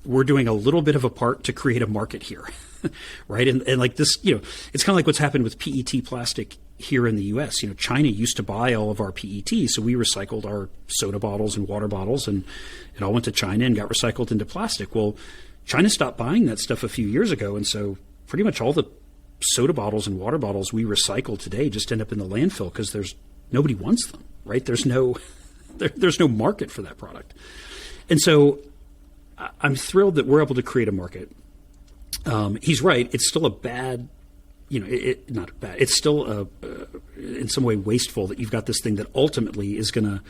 we're doing a little bit of a part to create a market here. right? And like this, it's kind of like what's happened with PET plastic here in the U.S. China used to buy all of our PET, so we recycled our soda bottles and water bottles, and it all went to China and got recycled into plastic. Well, China stopped buying that stuff a few years ago, and so pretty much all the soda bottles and water bottles we recycle today just end up in the landfill because nobody wants them, right? There's no market for that product. And so I'm thrilled that we're able to create a market. He's right. It's still a bad, not bad. It's still in some way wasteful that you've got this thing that ultimately is going to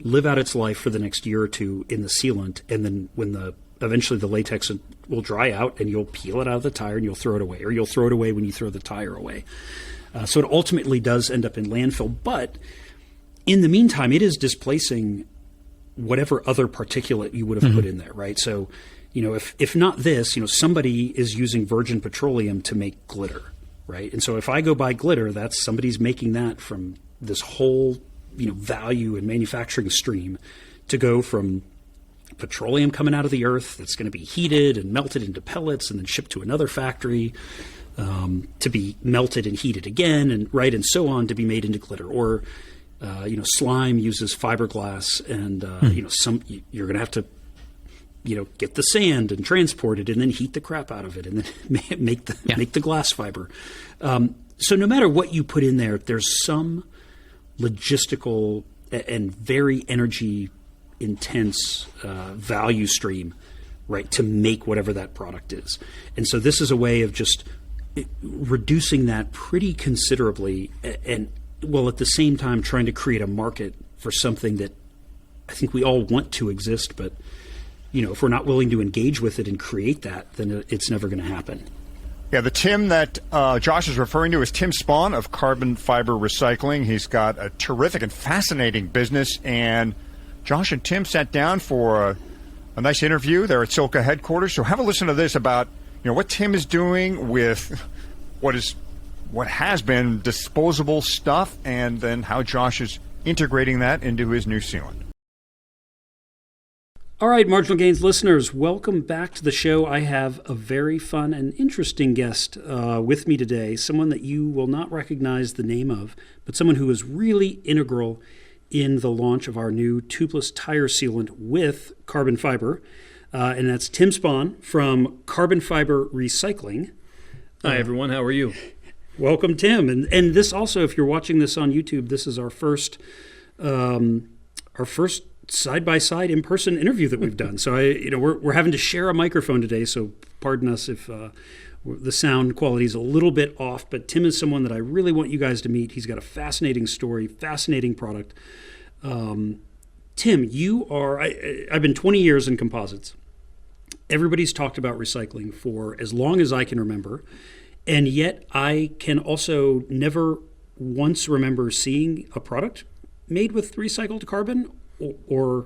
live out its life for the next year or two in the sealant. And then when eventually the latex will dry out and you'll peel it out of the tire and you'll throw it away, or you'll throw it away when you throw the tire away. So it ultimately does end up in landfill. But in the meantime, it is displacing whatever other particulate you would have put in there, right? So, if not this, somebody is using virgin petroleum to make glitter, right? And so if I go buy glitter, that's somebody's making that from this whole, value and manufacturing stream to go from petroleum coming out of the earth that's going to be heated and melted into pellets and then shipped to another factory to be melted and heated again, and so on, to be made into glitter. Or slime uses fiberglass, and you're going to have to get the sand and transport it and then heat the crap out of it and then make the glass fiber. So no matter what you put in there, there's some logistical and very energy intense value stream, right, to make whatever that product is. And so this is a way of just reducing that pretty considerably, and while at the same time trying to create a market for something that I think we all want to exist, but if we're not willing to engage with it and create that, then it's never going to happen. Yeah, the Tim that Josh is referring to is Tim Spahn of Carbon Fiber Recycling. He's got a terrific and fascinating business, and Josh and Tim sat down for a nice interview there at SILCA headquarters. So have a listen to this about what Tim is doing with what has been disposable stuff, and then how Josh is integrating that into his new sealant. All right, Marginal Gains listeners, welcome back to the show. I have a very fun and interesting guest with me today, someone that you will not recognize the name of, but someone who is really integral in the launch of our new tubeless tire sealant with carbon fiber, and that's Tim Spahn from Carbon Fiber Recycling. Hi, everyone. How are you? Welcome, Tim. And this also, if you're watching this on YouTube, this is our first side-by-side in-person interview that we've done. So we're having to share a microphone today, so pardon us if the sound quality is a little bit off, but Tim is someone that I really want you guys to meet. He's got a fascinating story, fascinating product. Tim, I've been 20 years in composites. Everybody's talked about recycling for as long as I can remember, and yet I can also never once remember seeing a product made with recycled carbon or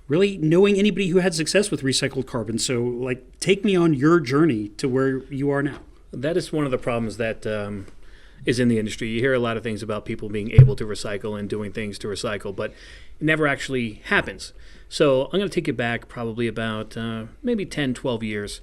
really knowing anybody who had success with recycled carbon. So, take me on your journey to where you are now. That is one of the problems that is in the industry. You hear a lot of things about people being able to recycle and doing things to recycle, but it never actually happens. So I'm going to take you back probably about maybe 10, 12 years.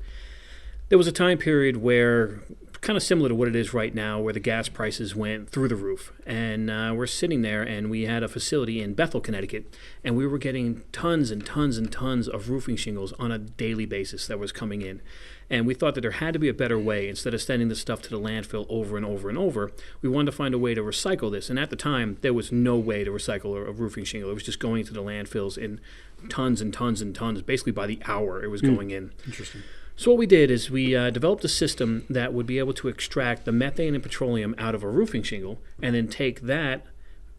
There was a time period where, kind of similar to what it is right now, where the gas prices went through the roof. And we're sitting there, and we had a facility in Bethel, Connecticut, and we were getting tons and tons and tons of roofing shingles on a daily basis that was coming in. And we thought that there had to be a better way. Instead of sending this stuff to the landfill over and over and over, we wanted to find a way to recycle this. And at the time, there was no way to recycle a roofing shingle. It was just going to the landfills in tons and tons and tons. Basically, by the hour, it was going in. Interesting. So what we did is we developed a system that would be able to extract the methane and petroleum out of a roofing shingle and then take that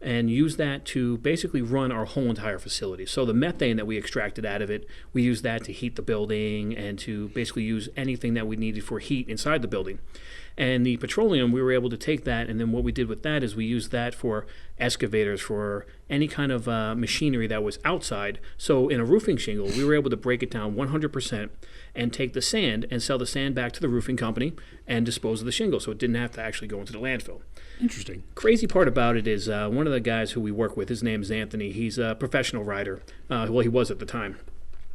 and use that to basically run our whole entire facility. So the methane that we extracted out of it, we used that to heat the building and to basically use anything that we needed for heat inside the building. And the petroleum, we were able to take that, and then what we did with that is we used that for excavators, for any kind of machinery that was outside. So in a roofing shingle, we were able to break it down 100% and take the sand and sell the sand back to the roofing company and dispose of the shingle, so it didn't have to actually go into the landfill. Interesting. Crazy part about it is one of the guys who we work with, his name is Anthony. He's a professional rider. Well, he was at the time.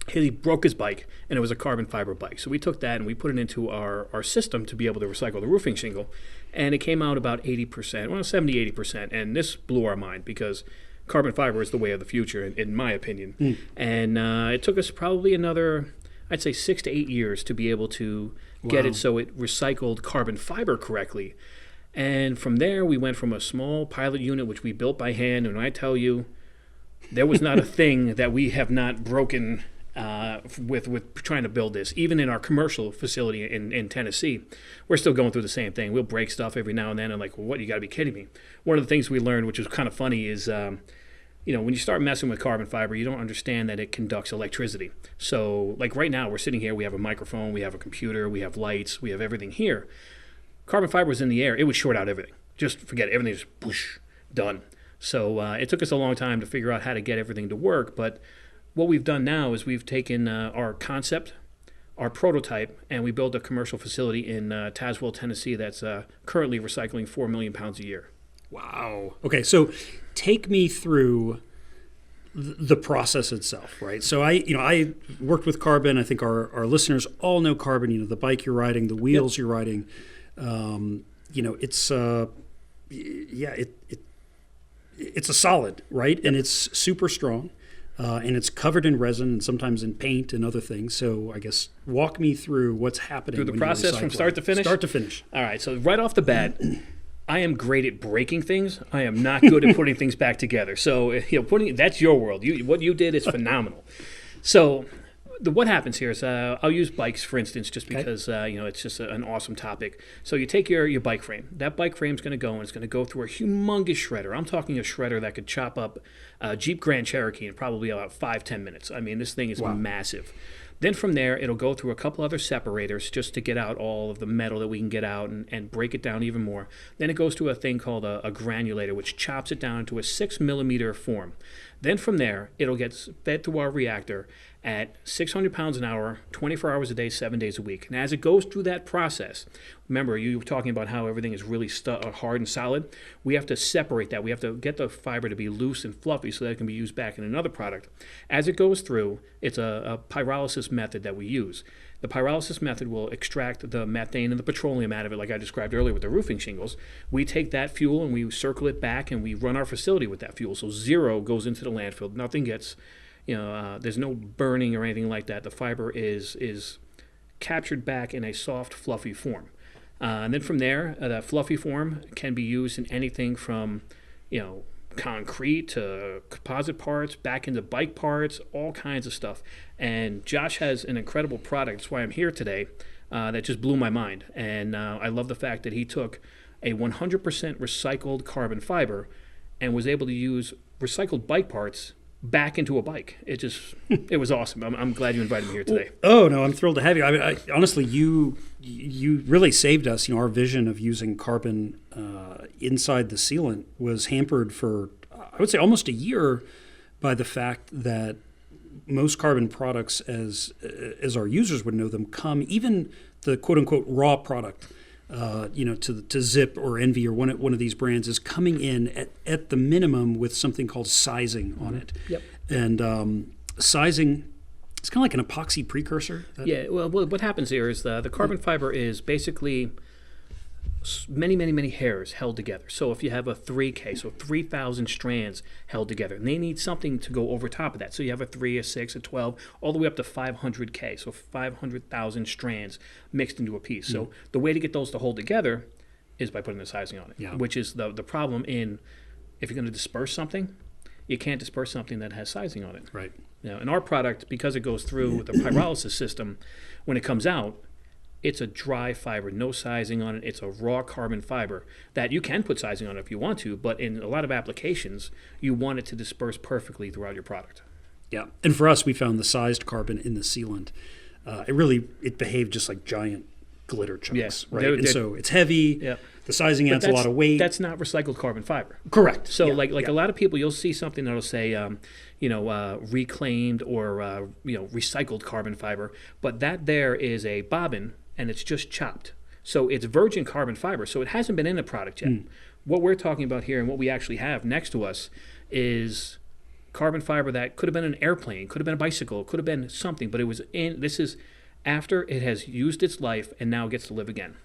he broke his bike, and it was a carbon fiber bike. So we took that and we put it into our system to be able to recycle the roofing shingle, and it came out about 80%, well, 70, 80%. And this blew our mind because carbon fiber is the way of the future, in my opinion. And it took us probably another, I'd say 6 to 8 years to be able to get it so it recycled carbon fiber correctly. And from there, we went from a small pilot unit, which we built by hand. And I tell you, there was not a thing that we have not broken with trying to build this. Even in our commercial facility in Tennessee, we're still going through the same thing. We'll break stuff every now and then. And like, well, what? You got to be kidding me. One of the things we learned, which was kind of funny, is when you start messing with carbon fiber, you don't understand that it conducts electricity. So like right now, we're sitting here, we have a microphone, we have a computer, we have lights, we have everything here. Carbon fiber was in the air. It would short out everything. Just forget it. Everything just whoosh, done. So it took us a long time to figure out how to get everything to work. But what we've done now is we've taken our concept, our prototype, and we built a commercial facility in Tazewell, Tennessee that's currently recycling 4 million pounds a year. Wow. Okay, so take me through the process itself, right? So I worked with carbon. I think our listeners all know carbon. The bike you're riding, the wheels you're riding. It's it's a solid, right? And it's super strong, and it's covered in resin and sometimes in paint and other things. So I guess walk me through what's happening through the process from start to finish. Start to finish. All right. So right off the bat, I am great at breaking things. I am not good at putting things back together. So that's your world. What you did is phenomenal. So what happens here is I'll use bikes, for instance, just because it's just an awesome topic. So you take your bike frame. That bike frame is going to go, and it's going to go through a humongous shredder. I'm talking a shredder that could chop up a Jeep Grand Cherokee in probably about 5-10 minutes. I mean, this thing is massive. Then from there, it'll go through a couple other separators just to get out all of the metal that we can get out and break it down even more. Then it goes to a thing called a granulator, which chops it down into a 6 millimeter form. Then from there, it'll get fed to our reactor at 600 pounds an hour, 24 hours a day, 7 days a week. And as it goes through that process, remember, you were talking about how everything is really hard and solid. We have to separate that. We have to get the fiber to be loose and fluffy so that it can be used back in another product. As it goes through, it's a pyrolysis method that we use. The pyrolysis method will extract the methane and the petroleum out of it, like I described earlier with the roofing shingles. We take that fuel and we circle it back, and we run our facility with that fuel. So zero goes into the landfill. Nothing gets, there's no burning or anything like that. The fiber is captured back in a soft, fluffy form. And then from there, that fluffy form can be used in anything from, concrete to composite parts, back into bike parts, all kinds of stuff. And Josh has an incredible product. That's why I'm here today. That just blew my mind. And I love the fact that he took a 100% recycled carbon fiber and was able to use recycled bike parts back into a bike. It was awesome. I'm glad you invited me here today. Oh no, I'm thrilled to have you. I mean, honestly, you really saved us. Our vision of using carbon inside the sealant was hampered for, I would say, almost a year by the fact that most carbon products, as our users would know them, come, even the quote unquote raw product, to Zip or Envy or one of these brands, is coming in at the minimum with something called sizing on it. Yep. And sizing, it's kind of like an epoxy precursor. Well, what happens here is the carbon fiber is basically many, many, many hairs held together. So if you have a 3K, so 3,000 strands held together, and they need something to go over top of that. So you have a 3, a 6, a 12, all the way up to 500K, so 500,000 strands mixed into a piece. So the way to get those to hold together is by putting the sizing on it, which is the problem in, if you're going to disperse something, you can't disperse something that has sizing on it. Right. In our product, because it goes through the pyrolysis system, when it comes out, it's a dry fiber, no sizing on it. It's a raw carbon fiber that you can put sizing on if you want to, but in a lot of applications, you want it to disperse perfectly throughout your product. Yeah, and for us, we found the sized carbon in the sealant. It behaved just like giant glitter chunks, yes, right? So it's heavy. Yeah. The sizing adds a lot of weight. That's not recycled carbon fiber. Correct. So a lot of people, you'll see something that'll say, reclaimed or recycled carbon fiber, but that there is a bobbin, and it's just chopped. So it's virgin carbon fiber, so it hasn't been in the product yet. What we're talking about here and what we actually have next to us is carbon fiber that could have been an airplane, could have been a bicycle, could have been something, but this is after it has used its life and now gets to live again.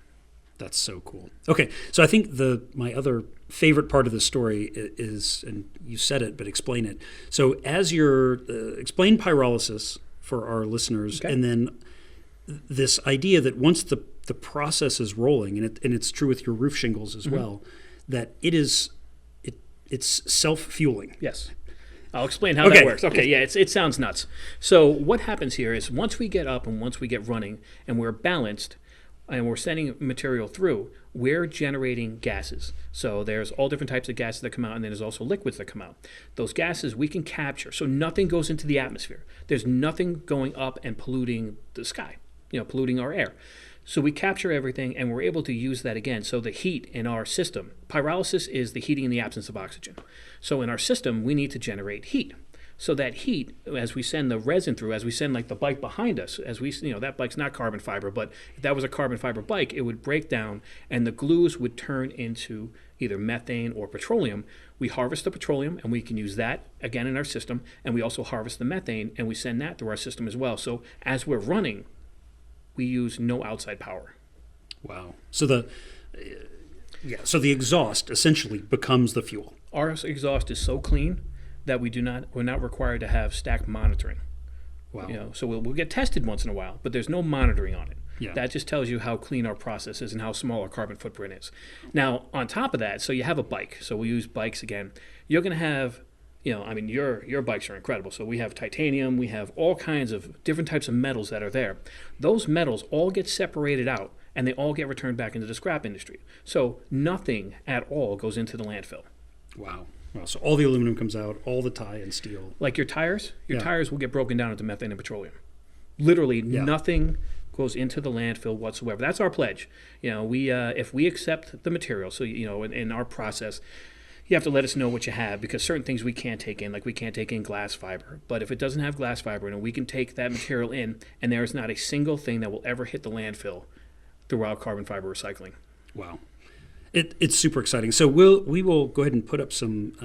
That's so cool. Okay, so I think my other favorite part of the story is, and you said it, but explain it. So as you're explain pyrolysis for our listeners, and then this idea that once the process is rolling, and it's true with your roof shingles as well, that it's self-fueling. Yes. I'll explain how that works. Okay, yeah, it sounds nuts. So what happens here is once we get up and once we get running and we're balanced and we're sending material through, we're generating gases. So there's all different types of gases that come out, and then there's also liquids that come out. Those gases we can capture. So nothing goes into the atmosphere. There's nothing going up and polluting the sky, polluting our air. So we capture everything, and we're able to use that again. So the heat in our system, pyrolysis is the heating in the absence of oxygen. So in our system, we need to generate heat. So that heat, as we send the resin through, as we send like the bike behind us, as we, that bike's not carbon fiber, but if that was a carbon fiber bike, it would break down and the glues would turn into either methane or petroleum. We harvest the petroleum and we can use that again in our system, and we also harvest the methane and we send that through our system as well. So as we're running, we use no outside power. Wow. So the exhaust essentially becomes the fuel. Our exhaust is so clean that we're not required to have stack monitoring. Wow. So we'll get tested once in a while, but there's no monitoring on it. Yeah. That just tells you how clean our process is and how small our carbon footprint is. Now, on top of that, so you have a bike. So we use bikes again. You're going to have, your bikes are incredible. So we have titanium, we have all kinds of different types of metals that are there. Those metals all get separated out and they all get returned back into the scrap industry. So nothing at all goes into the landfill. Wow. So all the aluminum comes out, all the tie and steel. Like your tires will get broken down into methane and petroleum. Literally nothing goes into the landfill whatsoever. That's our pledge. If we accept the material, so in our process, you have to let us know what you have, because certain things we can't take in, like we can't take in glass fiber. But if it doesn't have glass fiber in it, we can take that material in, and there is not a single thing that will ever hit the landfill throughout carbon fiber recycling. Wow. It's super exciting. So we will go ahead and put up some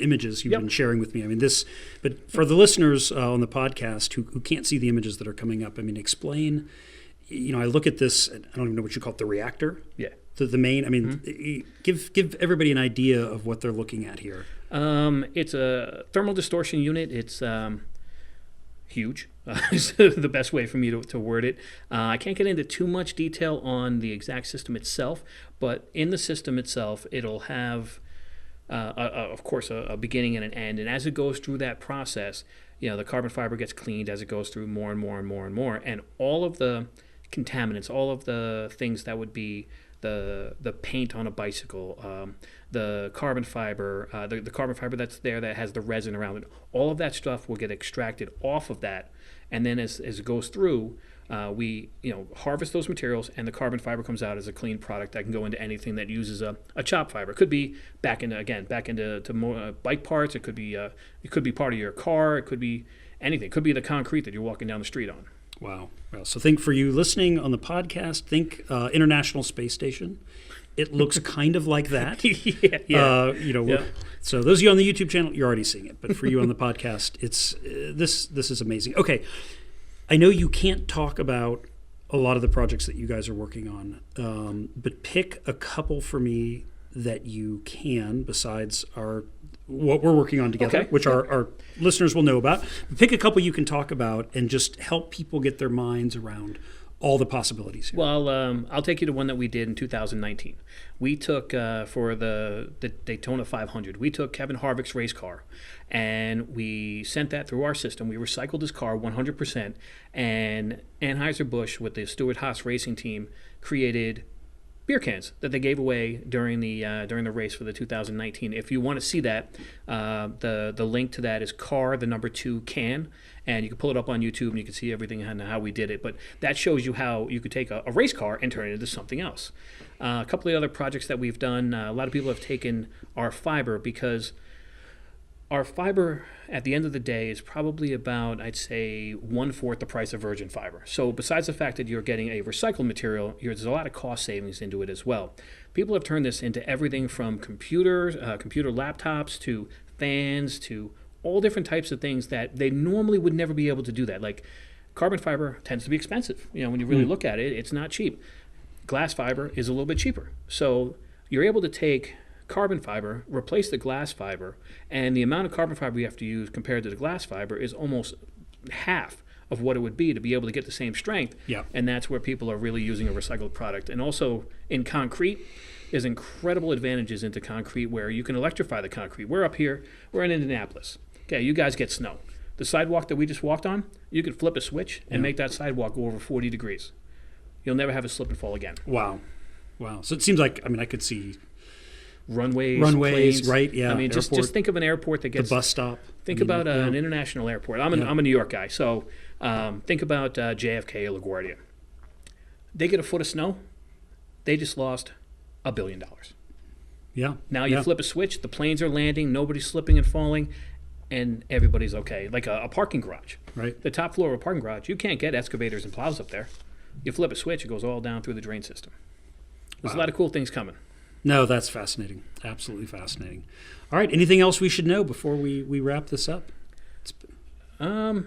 images you've been sharing with me. But for the listeners on the podcast who can't see the images that are coming up, explain. I look at this. I don't even know what you call it. The reactor. Yeah. The main. Give everybody an idea of what they're looking at here. It's a thermal distortion unit. It's huge. Is the best way for me to word it. I can't get into too much detail on the exact system itself, but in the system itself, it'll have, of course, a beginning and an end. And as it goes through that process, the carbon fiber gets cleaned as it goes through more and more and more and more. And all of the contaminants, all of the things that would be the paint on a bicycle, the carbon fiber, the carbon fiber that's there that has the resin around it, all of that stuff will get extracted off of that. And then as it goes through, we harvest those materials, and the carbon fiber comes out as a clean product that can go into anything that uses a chop fiber. It could be back into more, bike parts. It could be part of your car. It could be anything. It could be the concrete that you're walking down the street on. Wow. Well, so think, for you listening on the podcast, think International Space Station. It looks kind of like that. Yeah. So those of you on the YouTube channel, you're already seeing it. But for you on the podcast, it's this is amazing. Okay, I know you can't talk about a lot of the projects that you guys are working on, but pick a couple for me that you can, besides what we're working on together, which our listeners will know about. Pick a couple you can talk about and just help people get their minds around all the possibilities here. Well, I'll take you to one that we did in 2019. We took, for the Daytona 500, we took Kevin Harvick's race car, and we sent that through our system. We recycled his car 100%, and Anheuser-Busch, with the Stewart-Haas racing team, created beer cans that they gave away during the race for the 2019. If you want to see that, the link to that is car2can, and you can pull it up on YouTube and you can see everything and how we did it. But that shows you how you could take a race car and turn it into something else. A couple of other projects that we've done. A lot of people have taken our fiber, because our fiber, at the end of the day, is probably about, I'd say, 1/4 the price of virgin fiber. So besides the fact that you're getting a recycled material, there's a lot of cost savings into it as well. People have turned this into everything from computer laptops to fans to all different types of things that they normally would never be able to do that. Like carbon fiber tends to be expensive. When you really look at it, it's not cheap. Glass fiber is a little bit cheaper. So you're able to take carbon fiber, replace the glass fiber, and the amount of carbon fiber you have to use compared to the glass fiber is almost half of what it would be to be able to get the same strength. Yeah. And that's where people are really using a recycled product. And also in concrete, there's incredible advantages into concrete where you can electrify the concrete. We're up here, we're in Indianapolis. Okay, you guys get snow. The sidewalk that we just walked on, you could flip a switch and make that sidewalk go over 40 degrees. You'll never have a slip and fall again. Wow. So it seems like, I could see runways, planes. Right? Yeah. Just think of an airport that gets the bus stop. Think about an international airport. I'm a New York guy, so think about JFK or LaGuardia. They get a foot of snow, they just lost $1 billion. Yeah. Now you flip a switch, the planes are landing, nobody's slipping and falling, and everybody's okay. Like a parking garage. Right. The top floor of a parking garage, you can't get excavators and plows up there. You flip a switch, it goes all down through the drain system. There's a lot of cool things coming. No, that's fascinating. Absolutely fascinating. All right, anything else we should know before we wrap this up? There's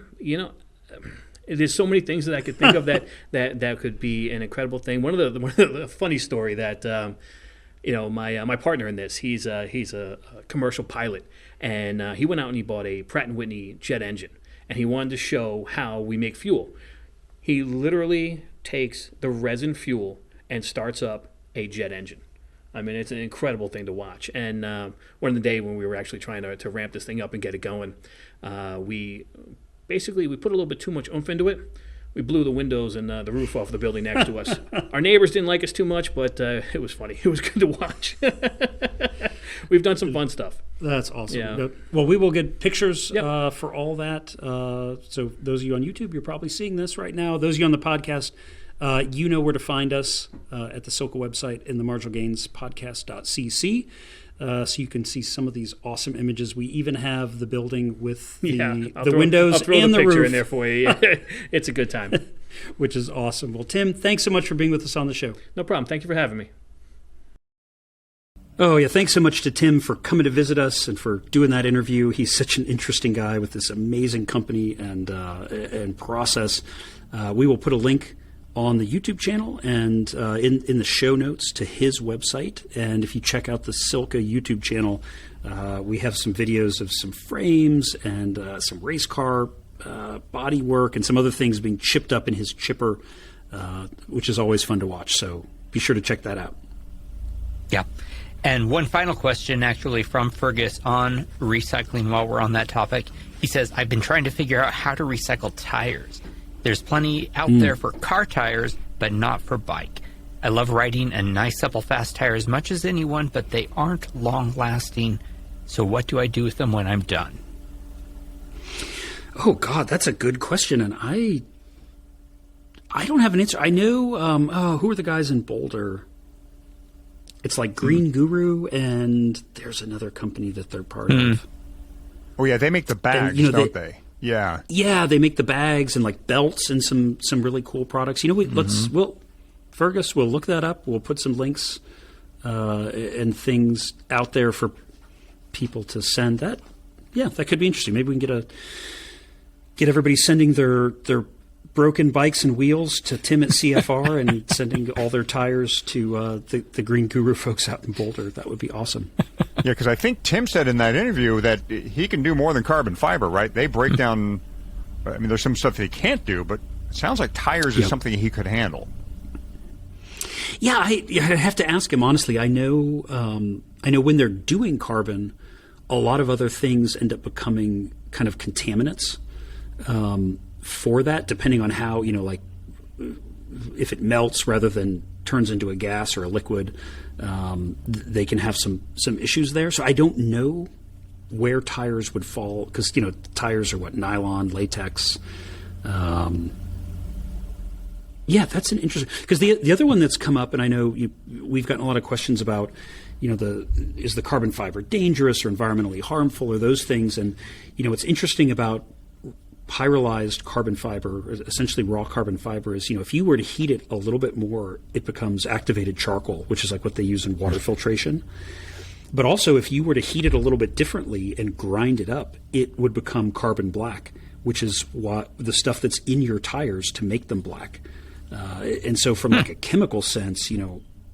so many things that I could think of that could be an incredible thing. One of the funny story that my partner in this, he's a commercial pilot, and he went out and he bought a Pratt & Whitney jet engine, and he wanted to show how we make fuel. He literally takes the resin fuel and starts up a jet engine. It's an incredible thing to watch. And one of the day when we were actually trying to ramp this thing up and get it going, we put a little bit too much oomph into it. We blew the windows and the roof off the building next to us. Our neighbors didn't like us too much, but it was funny. It was good to watch. We've done some fun stuff. That's awesome. Yeah. Well, we will get pictures for all that. So those of you on YouTube, you're probably seeing this right now. Those of you on the podcast, you know where to find us at the SILCA website in the Marginal Gains Podcast.cc. So you can see some of these awesome images. We even have the building with the windows I'll throw and the the picture roof in there for you. It's a good time. Which is awesome. Well, Tim, thanks so much for being with us on the show. No problem. Thank you for having me. Oh, yeah. Thanks so much to Tim for coming to visit us and for doing that interview. He's such an interesting guy with this amazing company and process. We will put a link on the YouTube channel and in the show notes to his website. And if you check out the SILCA YouTube channel, we have some videos of some frames and some race car body work and some other things being chipped up in his chipper, which is always fun to watch. So be sure to check that out. Yeah. And one final question, actually, from Fergus on recycling while we're on that topic. He says, I've been trying to figure out how to recycle tires. There's plenty out there for car tires, but not for bike. I love riding a nice, supple, fast tire as much as anyone, but they aren't long-lasting. So what do I do with them when I'm done? Oh, God, that's a good question. And I don't have an answer. I know, who are the guys in Boulder? It's like Green Guru, and there's another company that they're part of. Oh, yeah, they make the bags, don't they? Yeah. Yeah, they make the bags and like belts and some really cool products. Fergus, we'll look that up. We'll put some links and things out there for people to send. That could be interesting. Maybe we can get everybody sending their broken bikes and wheels to Tim at CFR and sending all their tires to the Green Guru folks out in Boulder. That would be awesome. Yeah, because I think Tim said in that interview that he can do more than carbon fiber, right? They break down, there's some stuff that he can't do, but it sounds like tires is something he could handle. Yeah, I have to ask him, honestly. I know when they're doing carbon, a lot of other things end up becoming kind of contaminants. For that, depending on how, if it melts rather than turns into a gas or a liquid, they can have some issues there. So I don't know where tires would fall because, tires are nylon, latex. That's an interesting, because the other one that's come up, and I know we've gotten a lot of questions about, is the carbon fiber dangerous or environmentally harmful or those things. And, what's interesting about pyrolyzed carbon fiber, essentially raw carbon fiber, is, if you were to heat it a little bit more, it becomes activated charcoal, which is like what they use in water filtration. But also, if you were to heat it a little bit differently and grind it up, it would become carbon black, which is what the stuff that's in your tires to make them black. And so from like a chemical sense,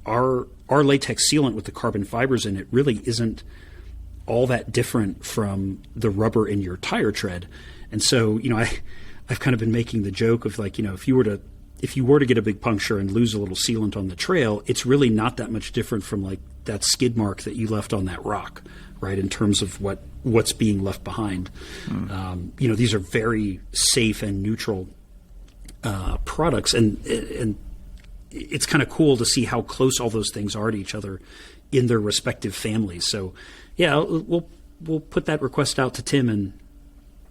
our latex sealant with the carbon fibers in it really isn't all that different from the rubber in your tire tread. And so, I've kind of been making the joke of like, if you were to get a big puncture and lose a little sealant on the trail, it's really not that much different from like that skid mark that you left on that rock, right? In terms of what's being left behind. These are very safe and neutral products, and it's kind of cool to see how close all those things are to each other in their respective families. So, yeah, we'll put that request out to Tim and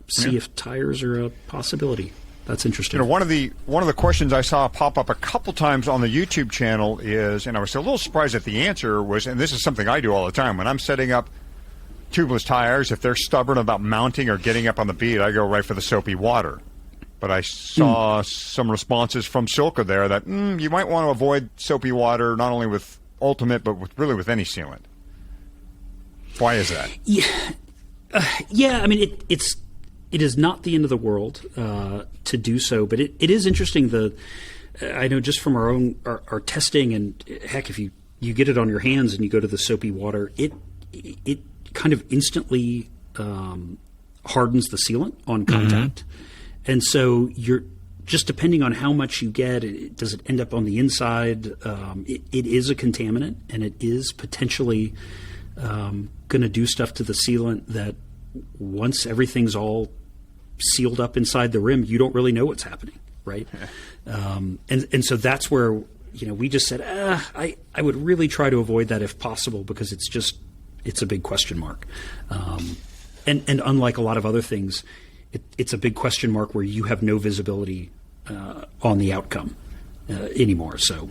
see if tires are a possibility. That's interesting. One of the questions I saw pop up a couple times on the YouTube channel is, and I was a little surprised at the answer was, and this is something I do all the time when I'm setting up tubeless tires. If they're stubborn about mounting or getting up on the bead, I go right for the soapy water. But I saw some responses from SILCA there that you might want to avoid soapy water, not only with Ultimate, but with any sealant. Why is that? Yeah. I mean, it is not the end of the world to do so, but it is interesting. I know just from our testing, and heck, if you get it on your hands and you go to the soapy water, it kind of instantly hardens the sealant on contact. And so you're just depending on how much you get, does it end up on the inside? It is a contaminant, and it is potentially going to do stuff to the sealant that once everything's all sealed up inside the rim, you don't really know what's happening, right? And so that's where we just said, I would really try to avoid that if possible, because it's a big question mark. And unlike a lot of other things, it's a big question mark where you have no visibility on the outcome anymore. So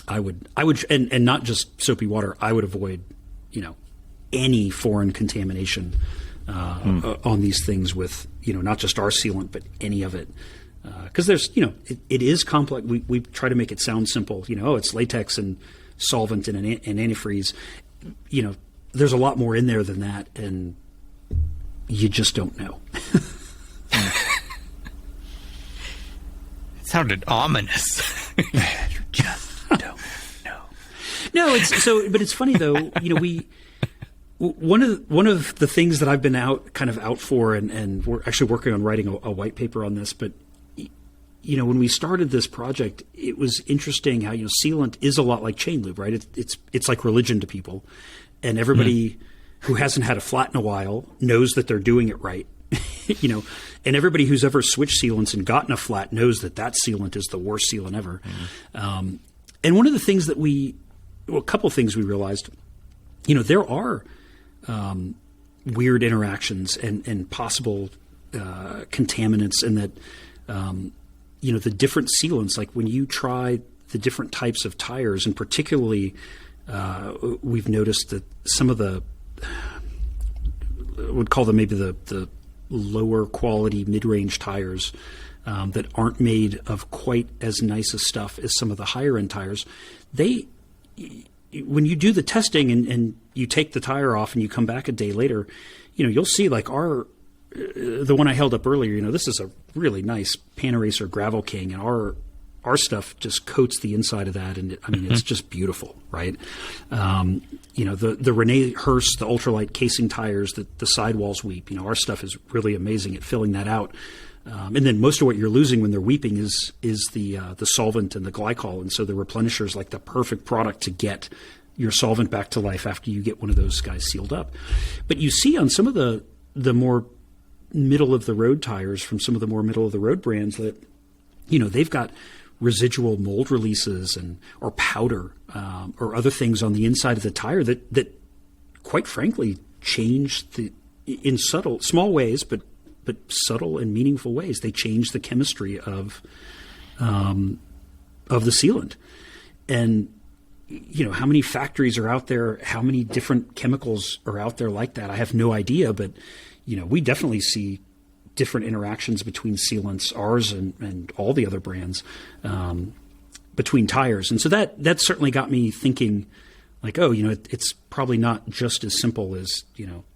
I would, and not just soapy water. I would avoid, any foreign contamination on these things with, not just our sealant, but any of it. Because there's, it is complex. We try to make it sound simple. It's latex and solvent and antifreeze. There's a lot more in there than that, and you just don't know. It sounded ominous. You just don't know. No, but it's funny though. One of the things that I've been out for, and we're actually working on writing a white paper on this. But when we started this project, it was interesting how sealant is a lot like chain lube, right? It's like religion to people, and everybody who hasn't had a flat in a while knows that they're doing it right. And everybody who's ever switched sealants and gotten a flat knows that sealant is the worst sealant ever. And one of the things a couple things we realized, there are weird interactions and possible contaminants, and that, the different sealants, like when you try the different types of tires, and particularly we've noticed that some of the, I would call them maybe the lower quality mid-range tires that aren't made of quite as nice a stuff as some of the higher end tires. When you do the testing and you take the tire off and you come back a day later, you'll see like the one I held up earlier, this is a really nice Panaracer Gravel King, and our stuff just coats the inside of that, and it's just beautiful, right? The Rene Hurst, the ultralight casing tires that the sidewalls weep, our stuff is really amazing at filling that out. And then most of what you're losing when they're weeping is the solvent and the glycol, and so the replenisher is like the perfect product to get your solvent back to life after you get one of those guys sealed up. But you see on some of the more middle of the road tires from some of the more middle of the road brands that they've got residual mold releases or powder or other things on the inside of the tire that quite frankly change in small ways, but subtle and meaningful ways. They change the chemistry of the sealant. And how many factories are out there? How many different chemicals are out there like that? I have no idea, but we definitely see different interactions between sealants, ours and all the other brands, between tires. And so that certainly got me thinking like, oh, it's probably not just as simple as,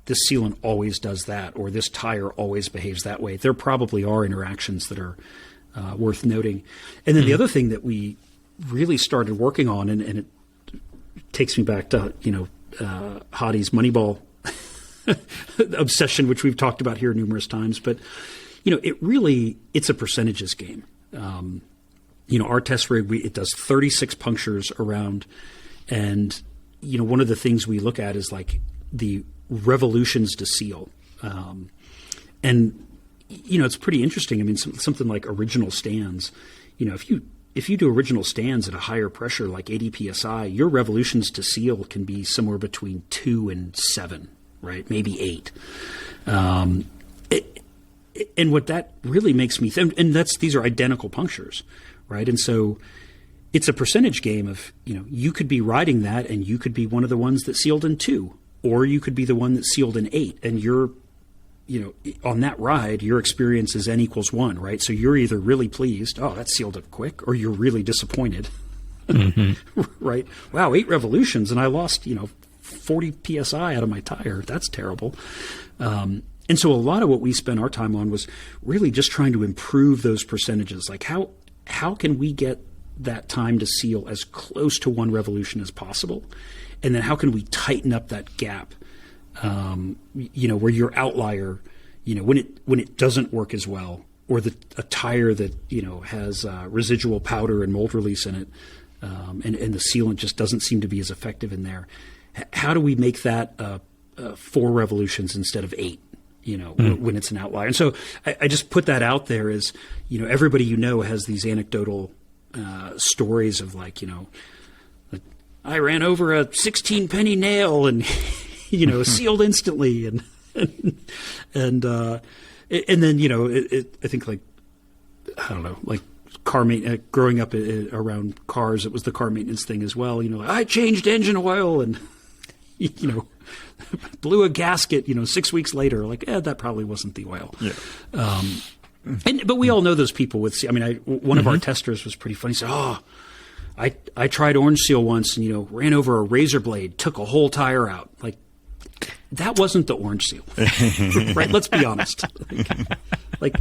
this sealant always does that, or this tire always behaves that way. There probably are interactions that are worth noting. And then the other thing that we really started working on, and it takes me back to, Hottie's Moneyball obsession, which we've talked about here numerous times, but, it's a percentages game. Our test rig, it does 36 punctures around, and, one of the things we look at is like the revolutions to seal. And, it's pretty interesting. I mean, something like original stands, if you do original stands at a higher pressure, like 80 PSI, your revolutions to seal can be somewhere between 2 and 7, right? Maybe 8. And what that really makes me think, and these are identical punctures, right? And so it's a percentage game of, you could be riding that and you could be one of the ones that sealed in 2, or you could be the one that sealed in 8, and you're, on that ride, your experience is N equals 1, right? So you're either really pleased, oh, that sealed up quick, or you're really disappointed, right? Wow, 8 revolutions and I lost, 40 PSI out of my tire. That's terrible. And so a lot of what we spent our time on was really just trying to improve those percentages. Like how can we get that time to seal as close to 1 revolution as possible? And then how can we tighten up that gap? Where your outlier, when it doesn't work as well, or a tire that, has residual powder and mold release in it, and the sealant just doesn't seem to be as effective in there. How do we make that 4 revolutions instead of 8? When it's an outlier. And so I just put that out there as, everybody has these anecdotal stories of like, I ran over a 16-penny nail and, sealed instantly. And then, I think like, I don't know, like car maintenance, growing up around cars, it was the car maintenance thing as well. I changed engine oil and, blew a gasket, 6 weeks later, like, that probably wasn't the oil. Yeah. But we all know those people with, one of our testers was pretty funny. He said, I tried orange seal once and, ran over a razor blade, took a whole tire out. Like, that wasn't the orange seal, right? Let's be honest. Like,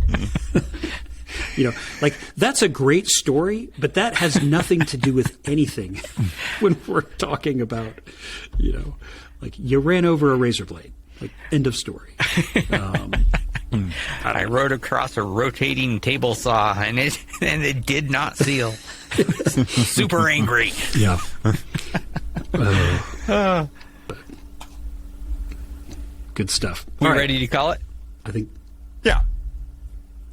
that's a great story, but that has nothing to do with anything when we're talking about, like you ran over a razor blade, like end of story. I rode across a rotating table saw and it did not seal. Super angry. Yeah. Good stuff. We ready to call it? I think. Yeah.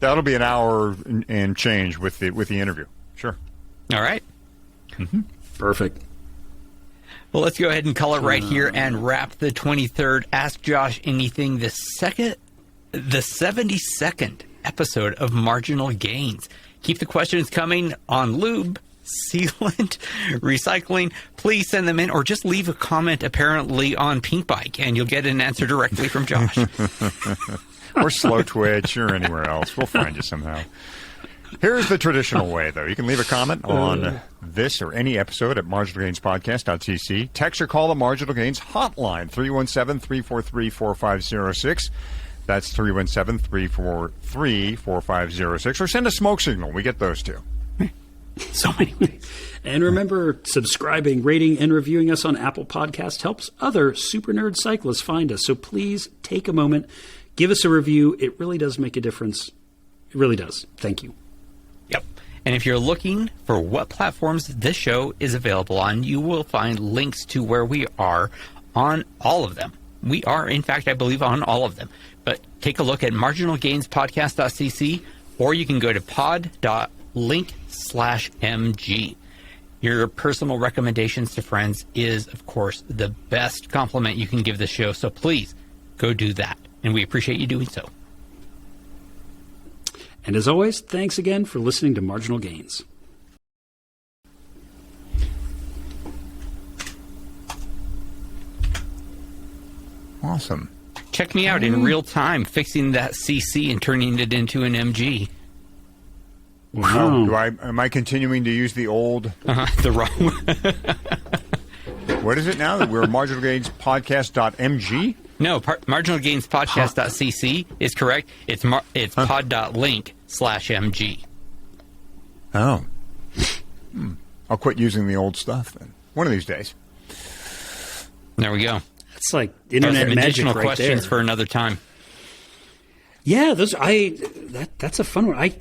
That'll be an hour and change with the interview. Sure. All right. Mm-hmm. Perfect. Well, let's go ahead and call it right here and wrap the 23rd Ask Josh Anything, the 72nd episode of Marginal Gains. Keep the questions coming on lube, sealant, recycling. Please send them in, or just leave a comment apparently on Pink Bike, and you'll get an answer directly from Josh. Or Slow Twitch, or anywhere else. We'll find you somehow. Here's the traditional way, though. You can leave a comment on this or any episode at marginalgainspodcast.cc. Text or call the Marginal Gains hotline, 317-343-4506. That's 317-343-4506. Or send a smoke signal. We get those, too. So many ways. And remember, subscribing, rating, and reviewing us on Apple Podcast helps other super nerd cyclists find us. So please take a moment, give us a review. It really does make a difference. It really does. Thank you. Yep. And if you're looking for what platforms this show is available on, you will find links to where we are on all of them. We are, in fact, I believe, on all of them. But take a look at marginalgainspodcast.cc, or you can go to pod.link/MG. Your personal recommendations to friends is, of course, the best compliment you can give the show. So please go do that. And we appreciate you doing so. And as always, thanks again for listening to Marginal Gains. Awesome. Check me out in real time, fixing that CC and turning it into an MG. Wow. Am I continuing to use the old? The wrong What is it now? We're Marginal Gains Podcast.mg? No, Marginal Gains Podcast.cc is correct. It's pod.link/mg. Oh. I'll quit using the old stuff then. One of these days. There we go. It's like internet magic additional right questions there. for another time. Yeah, that's a fun one.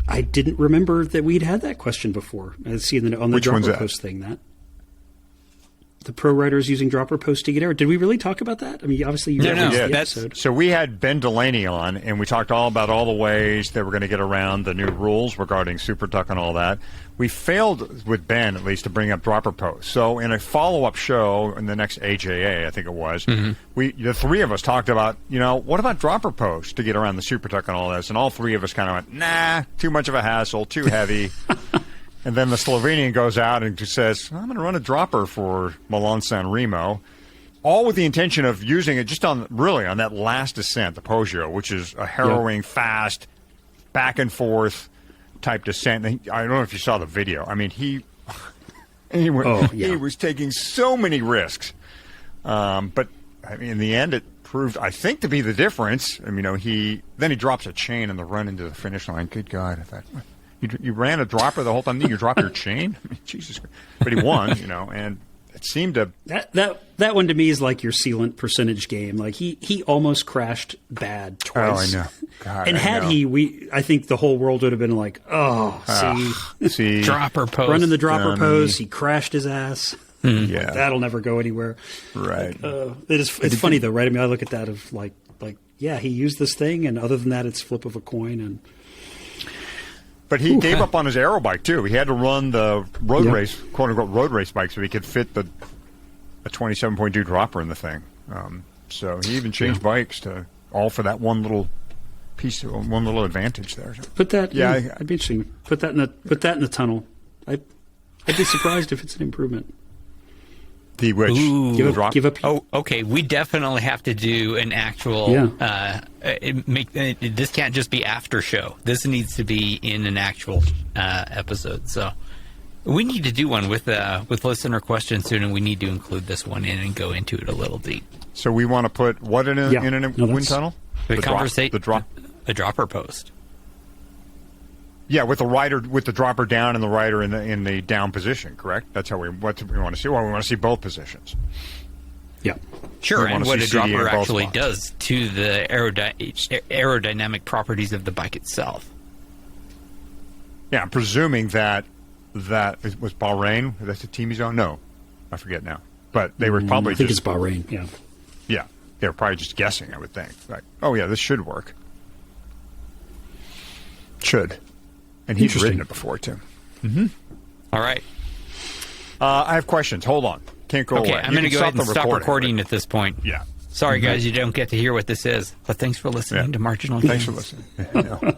I didn't remember that we'd had that question before. I see on the Which one's dropper that? post thing that the pro writers using dropper post to get error. Did we really talk about that? I mean, obviously you No, referenced the that's- episode. So we had Ben Delaney on, and we talked all about all the ways that we're going to get around the new rules regarding Super Tuck and all that. We failed with Ben, at least, to bring up dropper posts. So in a follow-up show in the next AJA, I think it was, the three of us talked about, what about dropper posts to get around the Super Tuck and all this? And all three of us kind of went, nah, too much of a hassle, too heavy. And then the Slovenian goes out and says, I'm going to run a dropper for Milan San Remo, all with the intention of using it just on that last descent, the Poggio, which is a harrowing, fast, back and forth type descent. I don't know if you saw the video. I mean, he was taking so many risks. But I mean, in the end, it proved, I think, to be the difference. I mean, he drops a chain in the run into the finish line. Good God, I thought, you ran a dropper the whole time, then you dropped your chain? I mean, Jesus Christ. But he won, and it seemed to... That one to me is like your sealant percentage game. Like he almost crashed bad twice. Oh, I know. God, and I think the whole world would have been like, see, Dropper post. running the dropper post, he crashed his ass. Yeah. That'll never go anywhere. Right. It's funny though, right? I mean, I look at that of like, yeah, he used this thing, and other than that, it's flip of a coin. And But he gave up on his aero bike too. He had to run the road race, quote unquote, road race bike, so he could fit a 27.2 dropper in the thing. So he even changed bikes to all for that one little piece, one little advantage there. So. I'd be interesting. Put that in the tunnel. I'd be surprised if it's an improvement. The which Give up. Oh, okay. We definitely have to do an actual. This can't just be after show. This needs to be in an actual episode. So we need to do one with listener questions soon, and we need to include this one in and go into it a little deep. So we want to put what in a wind tunnel? The dropper post. Yeah, with the dropper down and the rider in the down position, correct? That's what we want to see. Well, we want to see both positions. Yeah. Sure, and what a CD dropper in both actually spots. does to the aerodynamic properties of the bike itself. Yeah, I'm presuming that was Bahrain. That's the team he's on? No, I forget now. But they were probably I think it's Bahrain. Yeah. Yeah, they were probably just guessing, I would think. Like, oh yeah, this should work. Should. And he's ridden it before, too. Mm-hmm. All right. I have questions. Hold on. Can't go away. I'm going to go ahead and stop recording at this point. Yeah. Sorry, guys, you don't get to hear what this is. But thanks for listening to Marginal Gains. Thanks for listening.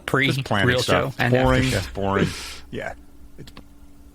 Pre-real show and boring, after show. boring. Yeah.